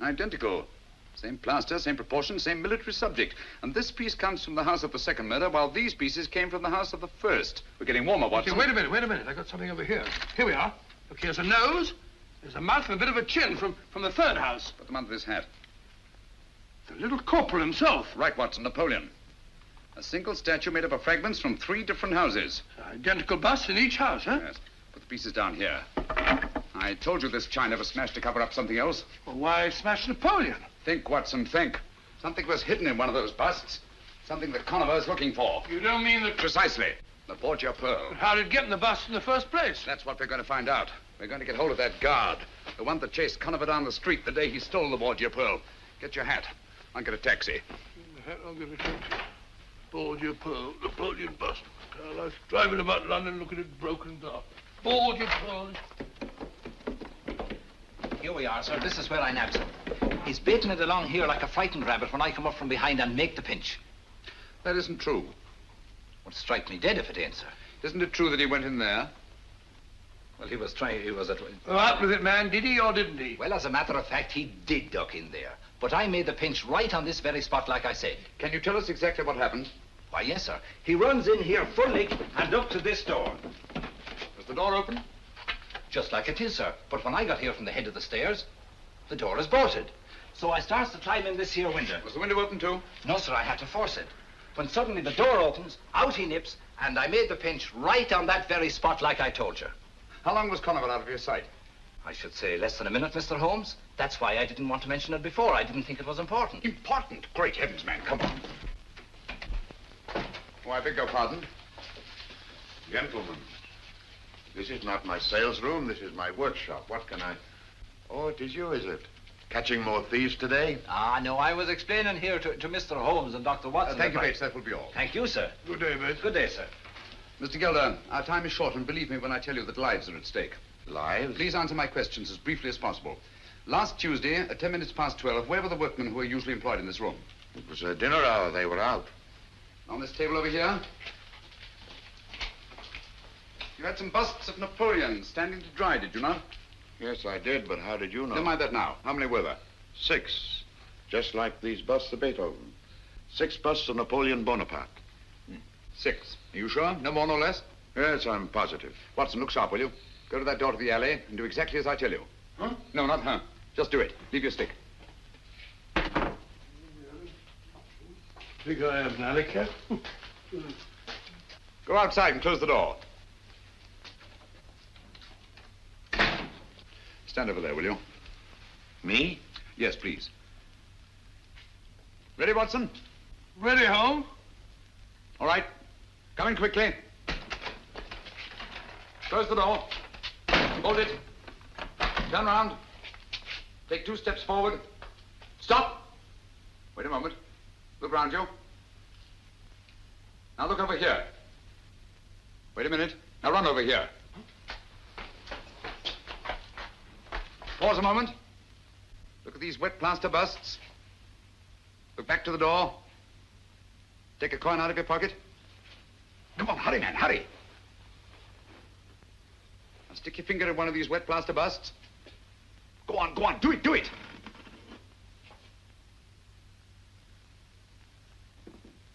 S8: Identical. Same plaster, same proportion, same military subject. And this piece comes from the house of the second murder, while these pieces came from the house of the first. We're getting warmer, Watson.
S7: Okay, wait a minute. I got something over here. Here we are. Look, here's a nose, there's a mouth, and a bit of a chin from the third house.
S8: Put them under this hat.
S7: The little corporal himself.
S8: Right, Watson, Napoleon. A single statue made up of fragments from 3 different houses.
S7: Identical busts in each house, huh?
S8: Yes. Put the pieces down here. I told you this China was smashed to cover up something else.
S7: Well, why smash Napoleon?
S8: Think, Watson, think. Something was hidden in one of those busts. Something that Conover is looking for.
S7: You don't mean that...
S8: Precisely. The Borgia pearl.
S7: How did it get in the bust in the first place?
S8: That's what we're going to find out. We're going to get hold of that guard. The one that chased Conover down the street the day he stole the Borgia pearl. Get your hat. I'll get a taxi.
S7: I'll get a taxi. Borgia pearl, Napoleon bust. Carlos driving about London looking at broken glass. Borgia pearl.
S14: Here we are, sir. This is where I nabbed him. He's baiting it along here like a frightened rabbit when I come up from behind and make the pinch.
S8: That isn't true.
S14: Would strike me dead if it ain't, sir.
S8: Isn't it true that he went in there?
S14: Well, he was at...
S7: Out with it, man. Did he or didn't he?
S14: Well, as a matter of fact, he did duck in there. But I made the pinch right on this very spot, like I said.
S8: Can you tell us exactly what happened?
S14: Why, yes, sir. He runs in here fully and up to this door.
S8: Was the door open?
S14: Just like it is, sir. But when I got here from the head of the stairs, the door is bolted. So I starts to climb in this here window.
S8: Was the window open too?
S14: No, sir, I had to force it. When suddenly the door opens, out he nips, and I made the pinch right on that very spot like I told you.
S8: How long was Conover out of your sight?
S14: I should say less than a minute, Mr. Holmes. That's why I didn't want to mention it before. I didn't think it was important.
S8: Important? Great heavens, man, come on. Oh, I beg your pardon.
S15: Gentlemen, this is not my sales room. This is my workshop. What can I... Oh, it is you, is it? Catching more thieves today?
S14: Ah, no, I was explaining here to Mr. Holmes and Dr. Watson.
S8: Thank you, Bates. That will be all.
S14: Thank you, sir.
S7: Good day, Bates.
S14: Good day, sir.
S8: Mr. Gelder, our time is short, and believe me when I tell you that lives are at stake.
S15: Lives?
S8: Please answer my questions as briefly as possible. Last Tuesday, at 10 minutes past 12, where were the workmen who are usually employed in this room?
S15: It was a dinner hour. They were out.
S8: On this table over here? You had some busts of Napoleon standing to dry, did you not?
S15: Yes, I did, but how did you know?
S8: Never mind that now. How many were there?
S15: 6. Just like these busts of Beethoven. 6 busts of Napoleon Bonaparte.
S8: 6. Are you sure? No more, no less?
S15: Yes, I'm positive.
S8: Watson, look sharp, will you? Go to that door to the alley and do exactly as I tell you.
S7: Huh?
S8: No, not huh. Just do it. Leave your stick.
S7: Think I am an alley cat?
S8: Go outside and close the door. Stand over there, will you?
S15: Me?
S8: Yes, please. Ready, Watson?
S7: Ready, Holmes?
S8: All right. Come in quickly. Close the door. Hold it. Turn round. Take 2 steps forward. Stop. Wait a moment. Look round you. Now look over here. Wait a minute. Now run over here. Pause a moment. Look at these wet plaster busts. Look back to the door. Take a coin out of your pocket. Come on, hurry, man, hurry. Now stick your finger in one of these wet plaster busts. Go on, do it, do it.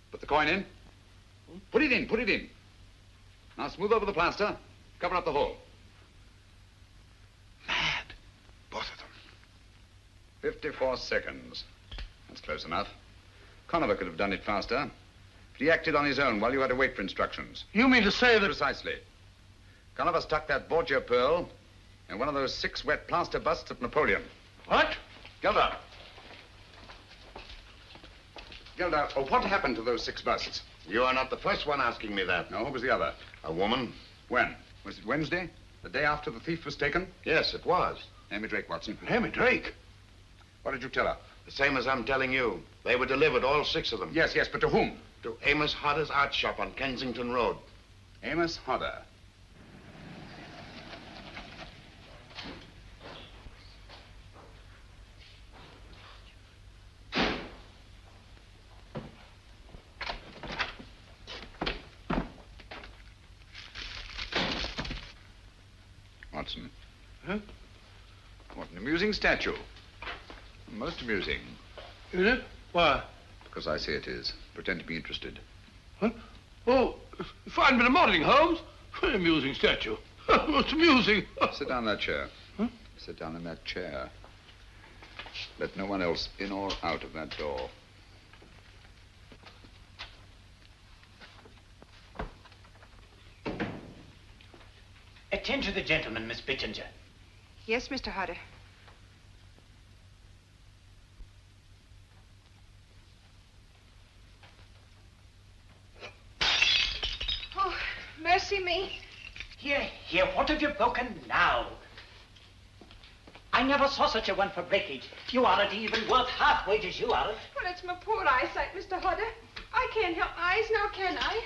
S8: Put the coin in. Put it in, put it in. Now smooth over the plaster. Cover up the hole. Mad. Both of them. 54 seconds. That's close enough. Conover could have done it faster. But he acted on his own while you had to wait for instructions.
S7: You mean to say that...
S8: Precisely. Conover stuck that Borgia pearl in one of those 6 wet plaster busts of Napoleon.
S7: What?
S8: Gelder. Gelder, oh, what happened to those 6 busts?
S15: You are not the first one asking me that.
S8: No, what was the other?
S15: A woman.
S8: When? Was it Wednesday? The day after the thief was taken?
S15: Yes, it was.
S8: Amy Drake, Watson.
S7: Amy Drake?
S8: What did you tell her?
S15: The same as I'm telling you. They were delivered, all 6 of them.
S8: Yes, but to whom?
S15: To Amos Hodder's art shop on Kensington Road.
S8: Amos Hodder. Watson.
S7: Huh?
S8: What an amusing statue. Most amusing.
S7: Is it? Why?
S8: Because I say it is. Pretend to be interested.
S7: What? Oh, fine bit of modeling, Holmes. Very amusing statue. Most amusing.
S8: Sit down in that chair.
S7: Huh?
S8: Sit down in that chair. Let no one else in or out of that door.
S14: Attend to the gentleman, Miss Bittinger.
S4: Yes, Mr. Hodder. Oh, mercy me.
S14: Here, what have you broken now? I never saw such a one for breakage. You aren't even worth half wages, you aren't.
S4: Well, it's my poor eyesight, Mr. Hodder. I can't help my eyes now, can I?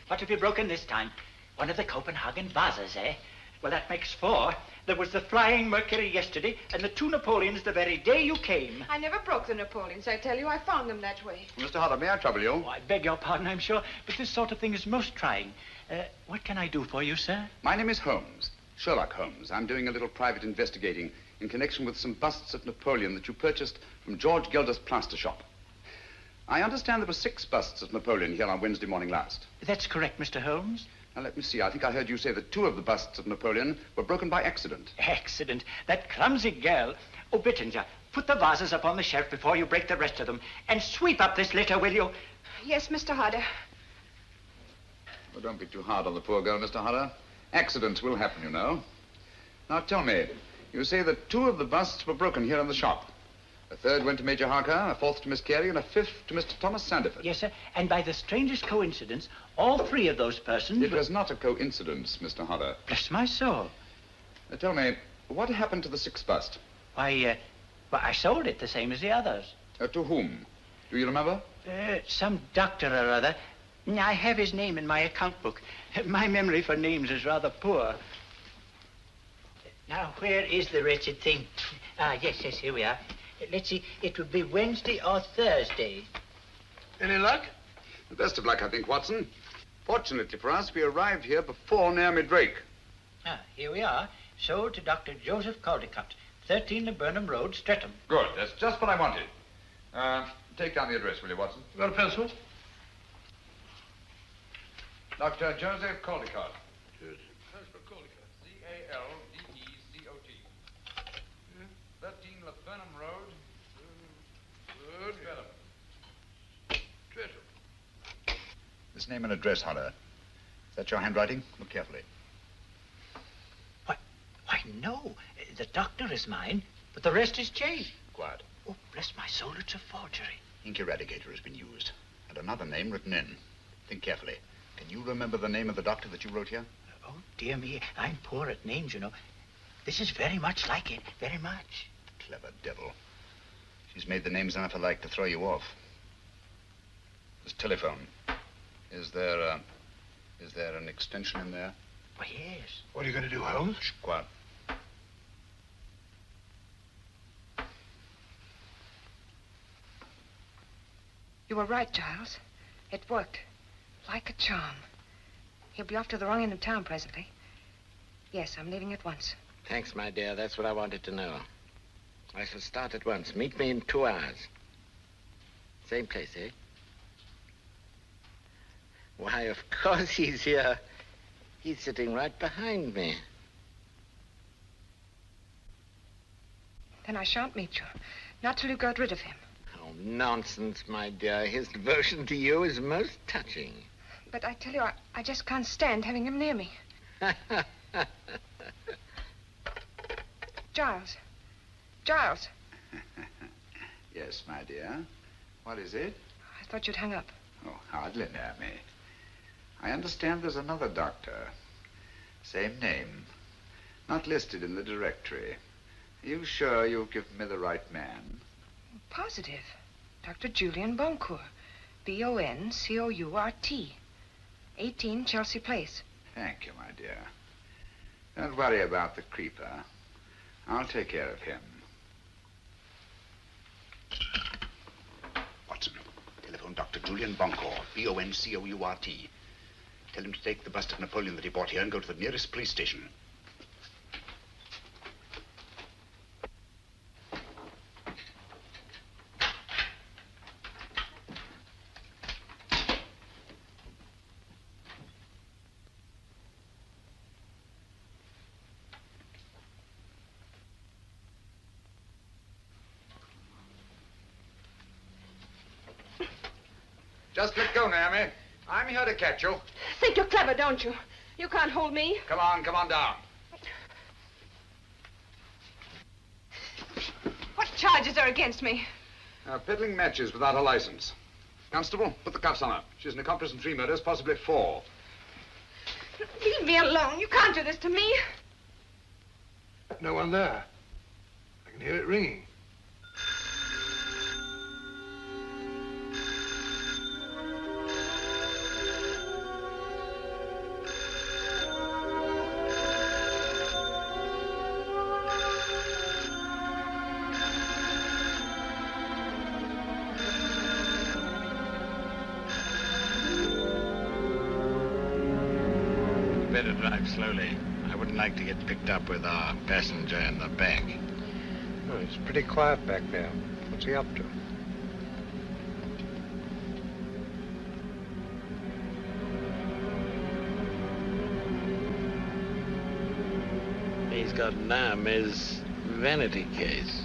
S14: What have you broken this time? One of the Copenhagen vases, eh? Well, that makes 4. There was the Flying Mercury yesterday, and the 2 Napoleons the very day you came.
S4: I never broke the Napoleons, I tell you. I found them that way.
S8: Mr. Hodder, may I trouble you?
S14: Oh, I beg your pardon, I'm sure, but this sort of thing is most trying. What can I do for you, sir?
S8: My name is Holmes, Sherlock Holmes. I'm doing a little private investigating in connection with some busts of Napoleon that you purchased from George Gelder's plaster shop. I understand there were 6 busts of Napoleon here on Wednesday morning last.
S14: That's correct, Mr. Holmes.
S8: Now, let me see. I think I heard you say that 2 of the busts of Napoleon were broken by accident.
S14: Accident? That clumsy girl. Oh, Bittinger, put the vases up on the shelf before you break the rest of them. And sweep up this litter, will you?
S4: Yes, Mr. Hodder.
S8: Well, don't be too hard on the poor girl, Mr. Hodder. Accidents will happen, you know. Now, tell me, you say that 2 of the busts were broken here in the shop. A 3rd went to Major Harker, a 4th to Miss Carey, and a 5th to Mr. Thomas Sandiford.
S14: Yes, sir. And by the strangest coincidence, all 3 of those persons...
S8: It was not a coincidence, Mr. Hodder.
S14: Bless my soul.
S8: Tell me, what happened to the 6th bust?
S14: Why, I sold it the same as the others.
S8: To whom? Do you remember?
S14: Some doctor or other. I have his name in my account book. My memory for names is rather poor. Now, where is the wretched thing? Yes, here we are. Let's see, it would be Wednesday or Thursday.
S7: Any luck?
S8: The best of luck, I think, Watson. Fortunately for us, we arrived here before Naomi Drake.
S14: Here we are. Sold to Dr. Joseph Caldecott, 13 Laburnum Road, Streatham.
S8: Good. That's just what I wanted. Take down the address, will you, Watson?
S7: You got a pencil?
S8: Dr. Joseph Caldecott. C-A-L-D-E-C-O-T. 13 Laburnum Road. Good. Streatham. This name and address, Hodder. Is that your handwriting? Look carefully.
S14: Why, no. The doctor is mine, but the rest is changed.
S8: Quiet.
S14: Oh, bless my soul, it's a forgery.
S8: Ink eradicator has been used, and another name written in. Think carefully. Can you remember the name of the doctor that you wrote here?
S14: Oh, dear me, I'm poor at names, you know. This is very much like it, very much.
S8: Clever devil. She's made the names enough alike to throw you off. This telephone. Is there an extension in there?
S14: Why, yes.
S7: What are you going to do, Holmes?
S8: Shh, quiet.
S4: You were right, Giles. It worked. Like a charm. He'll be off to the wrong end of town presently. Yes, I'm leaving at once.
S6: Thanks, my dear. That's what I wanted to know. I shall start at once. Meet me in 2 hours. Same place, eh? Why, of course he's here. He's sitting right behind me.
S4: Then I shan't meet you. Not till you've got rid of him.
S6: Oh, nonsense, my dear. His devotion to you is most touching.
S4: But I tell you, I just can't stand having him near me. Giles. Giles.
S8: Yes, my dear. What is it?
S4: I thought you'd hung up.
S8: Oh, hardly, Naomi. I understand there's another doctor. Same name. Not listed in the directory. Are you sure you've given me the right man?
S4: Positive. Dr. Julian Boncourt. B-O-N-C-O-U-R-T. 18 Chelsea Place.
S8: Thank you, my dear. Don't worry about the creeper. I'll take care of him. Watson, telephone Dr. Julian Boncourt, B-O-N-C-O-U-R-T. Tell him to take the bust of Napoleon that he bought here and go to the nearest police station. Just let go, Naomi. I'm here to catch you.
S4: Think you're clever, don't you? You can't hold me.
S8: Come on down.
S4: charges are against me?
S8: Peddling matches without a license. Constable, put the cuffs on her. She's an accomplice in 3 murders, possibly 4.
S4: Leave me alone. You can't do this to me.
S7: No one there. I can hear it ringing.
S6: Better drive slowly. I wouldn't like to get picked up with our passenger in the back.
S3: Oh, it's pretty quiet back there. What's he up to?
S6: He's got Nam his vanity case.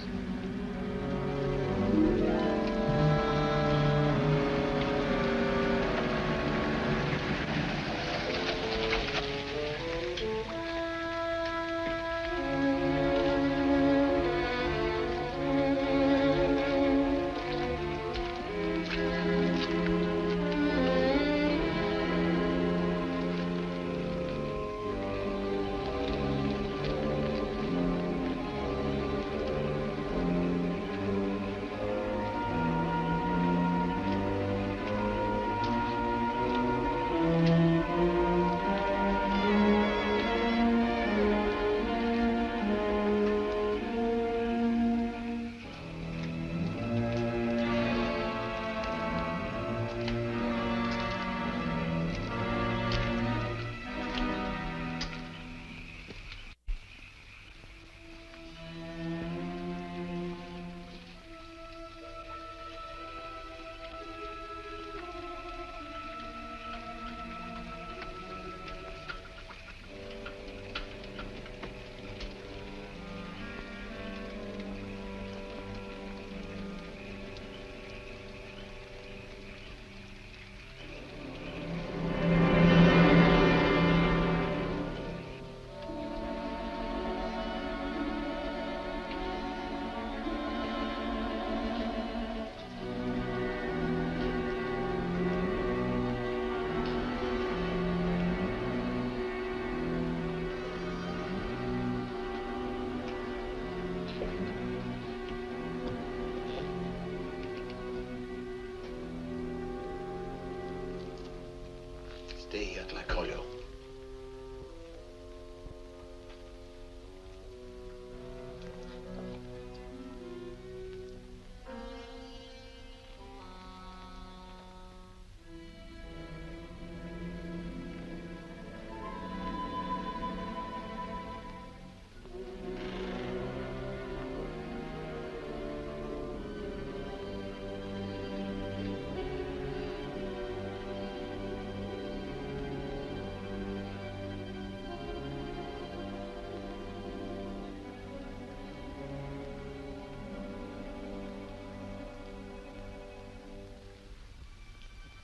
S15: Stay at La Collo.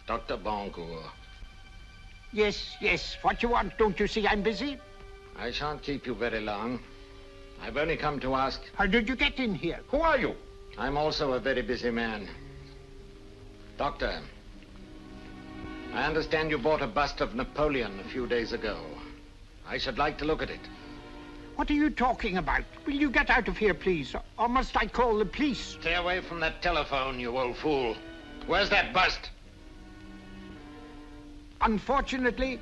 S6: Dr. Boncourt.
S3: Yes, yes. What you want? Don't you see I'm busy?
S6: I shan't keep you very long. I've only come to ask...
S3: How did you get in here?
S6: Who are you? I'm also a very busy man. Doctor, I understand you bought a bust of Napoleon a few days ago. I should like to look at it.
S3: What are you talking about? Will you get out of here, please? Or must I call the police?
S6: Stay away from that telephone, you old fool. Where's that bust?
S3: Unfortunately,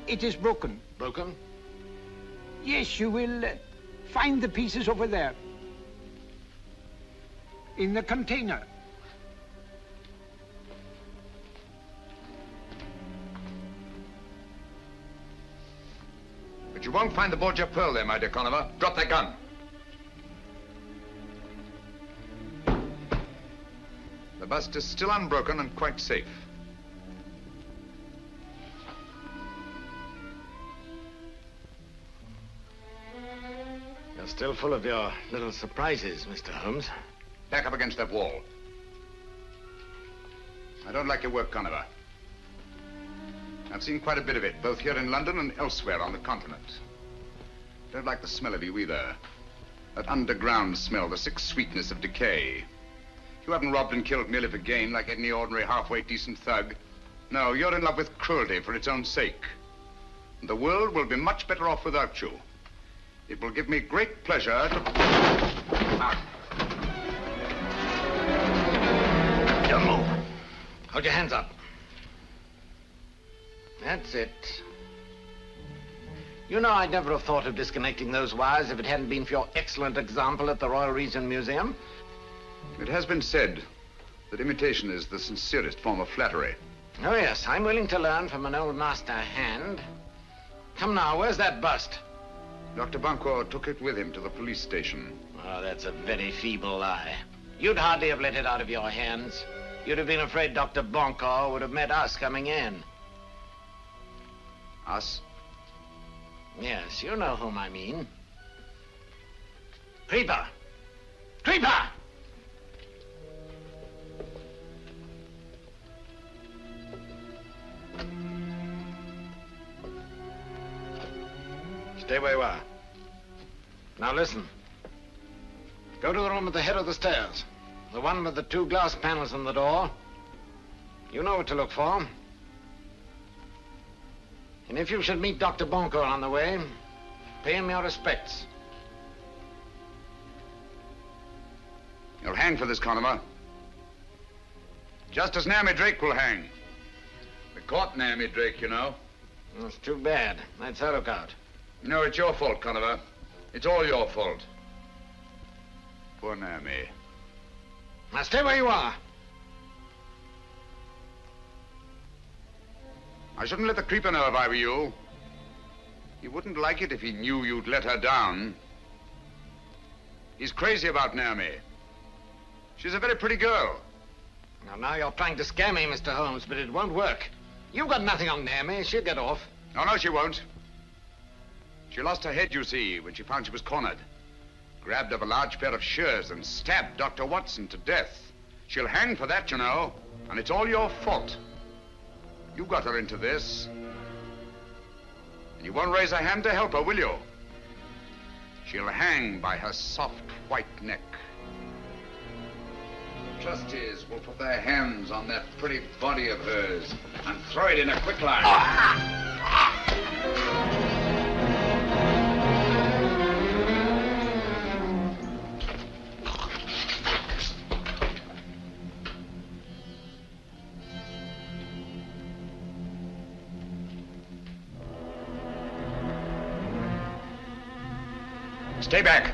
S3: it is broken.
S6: Broken?
S3: Yes, you will find the pieces over there. In the container.
S8: But you won't find the Borgia pearl there, my dear Conover. Drop that gun. The bust is still unbroken and quite safe.
S6: You're still full of your little surprises, Mr. Holmes.
S8: Back up against that wall. I don't like your work, Conover. I've seen quite a bit of it, both here in London and elsewhere on the continent. Don't like the smell of you either. That underground smell, the sick sweetness of decay. You haven't robbed and killed merely for gain like any ordinary halfway decent thug. No, you're in love with cruelty for its own sake. And the world will be much better off without you. It will give me great pleasure to...
S6: Don't move. Hold your hands up. That's it. You know, I'd never have thought of disconnecting those wires if it hadn't been for your excellent example at the Royal Regent Museum.
S8: It has been said that imitation is the sincerest form of flattery.
S6: Oh, yes, I'm willing to learn from an old master hand. Come now, where's that bust?
S8: Dr. Bunko took it with him to the police station.
S6: Oh, that's a very feeble lie. You'd hardly have let it out of your hands. You'd have been afraid Dr. Bunko would have met us coming in.
S8: Us?
S6: Yes, you know whom I mean. Creeper! Creeper! Stay where you are. Now listen. Go to the room at the head of the stairs. The one with the 2 glass panels on the door. You know what to look for. And if you should meet Dr. Bunko on the way, pay him your respects.
S8: You'll hang for this, Conover. Just as Naomi Drake will hang. We caught Naomi Drake, you know.
S6: That's too bad. That's her lookout.
S8: No, it's your fault, Conover. It's all your fault. Poor Naomi.
S6: Now stay where you are.
S8: I shouldn't let the creeper know if I were you. He wouldn't like it if he knew you'd let her down. He's crazy about Naomi. She's a very pretty girl.
S6: Now you're trying to scare me, Mr. Holmes, but it won't work. You've got nothing on Naomi. She'll get off.
S8: Oh, no, she won't. She lost her head, you see, when she found she was cornered. Grabbed up a large pair of shears and stabbed Dr. Watson to death. She'll hang for that, you know, and it's all your fault. You got her into this. And you won't raise a hand to help her, will you? She'll hang by her soft white neck. The trustees will put their hands on that pretty body of hers and throw it in a quicklime. Stay back.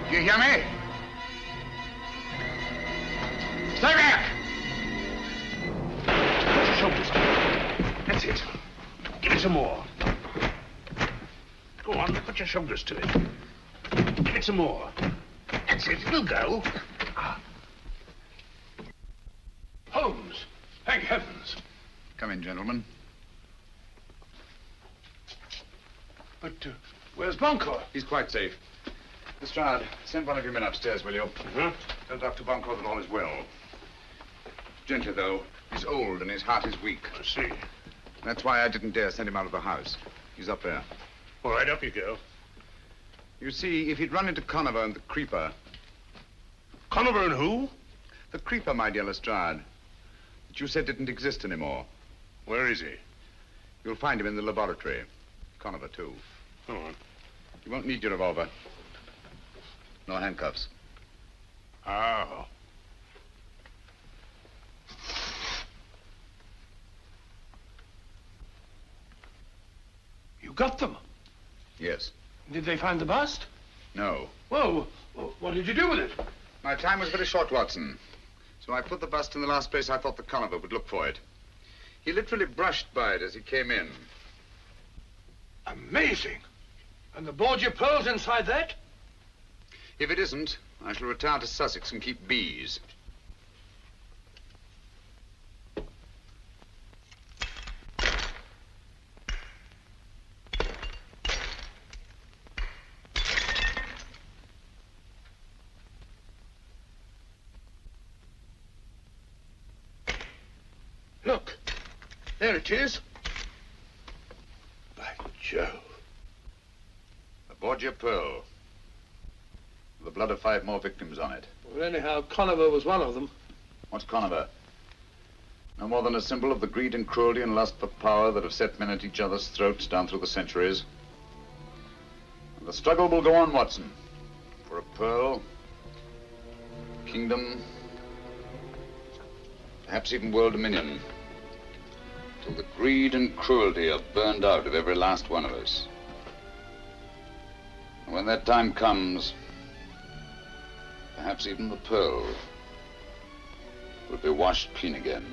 S8: Do you hear me? Stay back!
S10: Put your shoulders up. That's it. Give it some more. Go on, put your shoulders to it. Give it some more. That's it, it'll go. Holmes, thank heavens.
S8: Come in, gentlemen.
S10: But where's Bunko?
S8: He's quite safe. Lestrade, send one of your men upstairs, will you?
S10: Uh-huh.
S8: Tell Dr. Bunko that all is well. Gently, though. He's old and his heart is weak.
S10: I see.
S8: That's why I didn't dare send him out of the house. He's up there.
S10: All right, up you go.
S8: You see, if he'd run into Conover and the creeper...
S10: Conover and who?
S8: The creeper, my dear Lestrade, that you said didn't exist anymore.
S10: Where is he?
S8: You'll find him in the laboratory. Conover, too.
S10: Go on.
S8: You won't need your revolver. No handcuffs.
S10: Oh. You got them?
S8: Yes.
S10: Did they find the bust?
S8: No.
S10: Well, what did you do with it?
S8: My time was very short, Watson. So I put the bust in the last place I thought the Conover would look for it. He literally brushed by it as he came in.
S10: Amazing. And the Borgia pearls inside that?
S8: If it isn't, I shall retire to Sussex and keep bees.
S10: Look, there it is. By Jove.
S8: Aboard your Pearl. The blood of 5 more victims on it.
S7: Well, anyhow, Conover was one of them.
S8: What's Conover? No more than a symbol of the greed and cruelty and lust for power that have set men at each other's throats down through the centuries. And the struggle will go on, Watson. For a pearl, kingdom, perhaps even world dominion, till the greed and cruelty are burned out of every last one of us. And when that time comes, perhaps even the pearl will be washed clean again.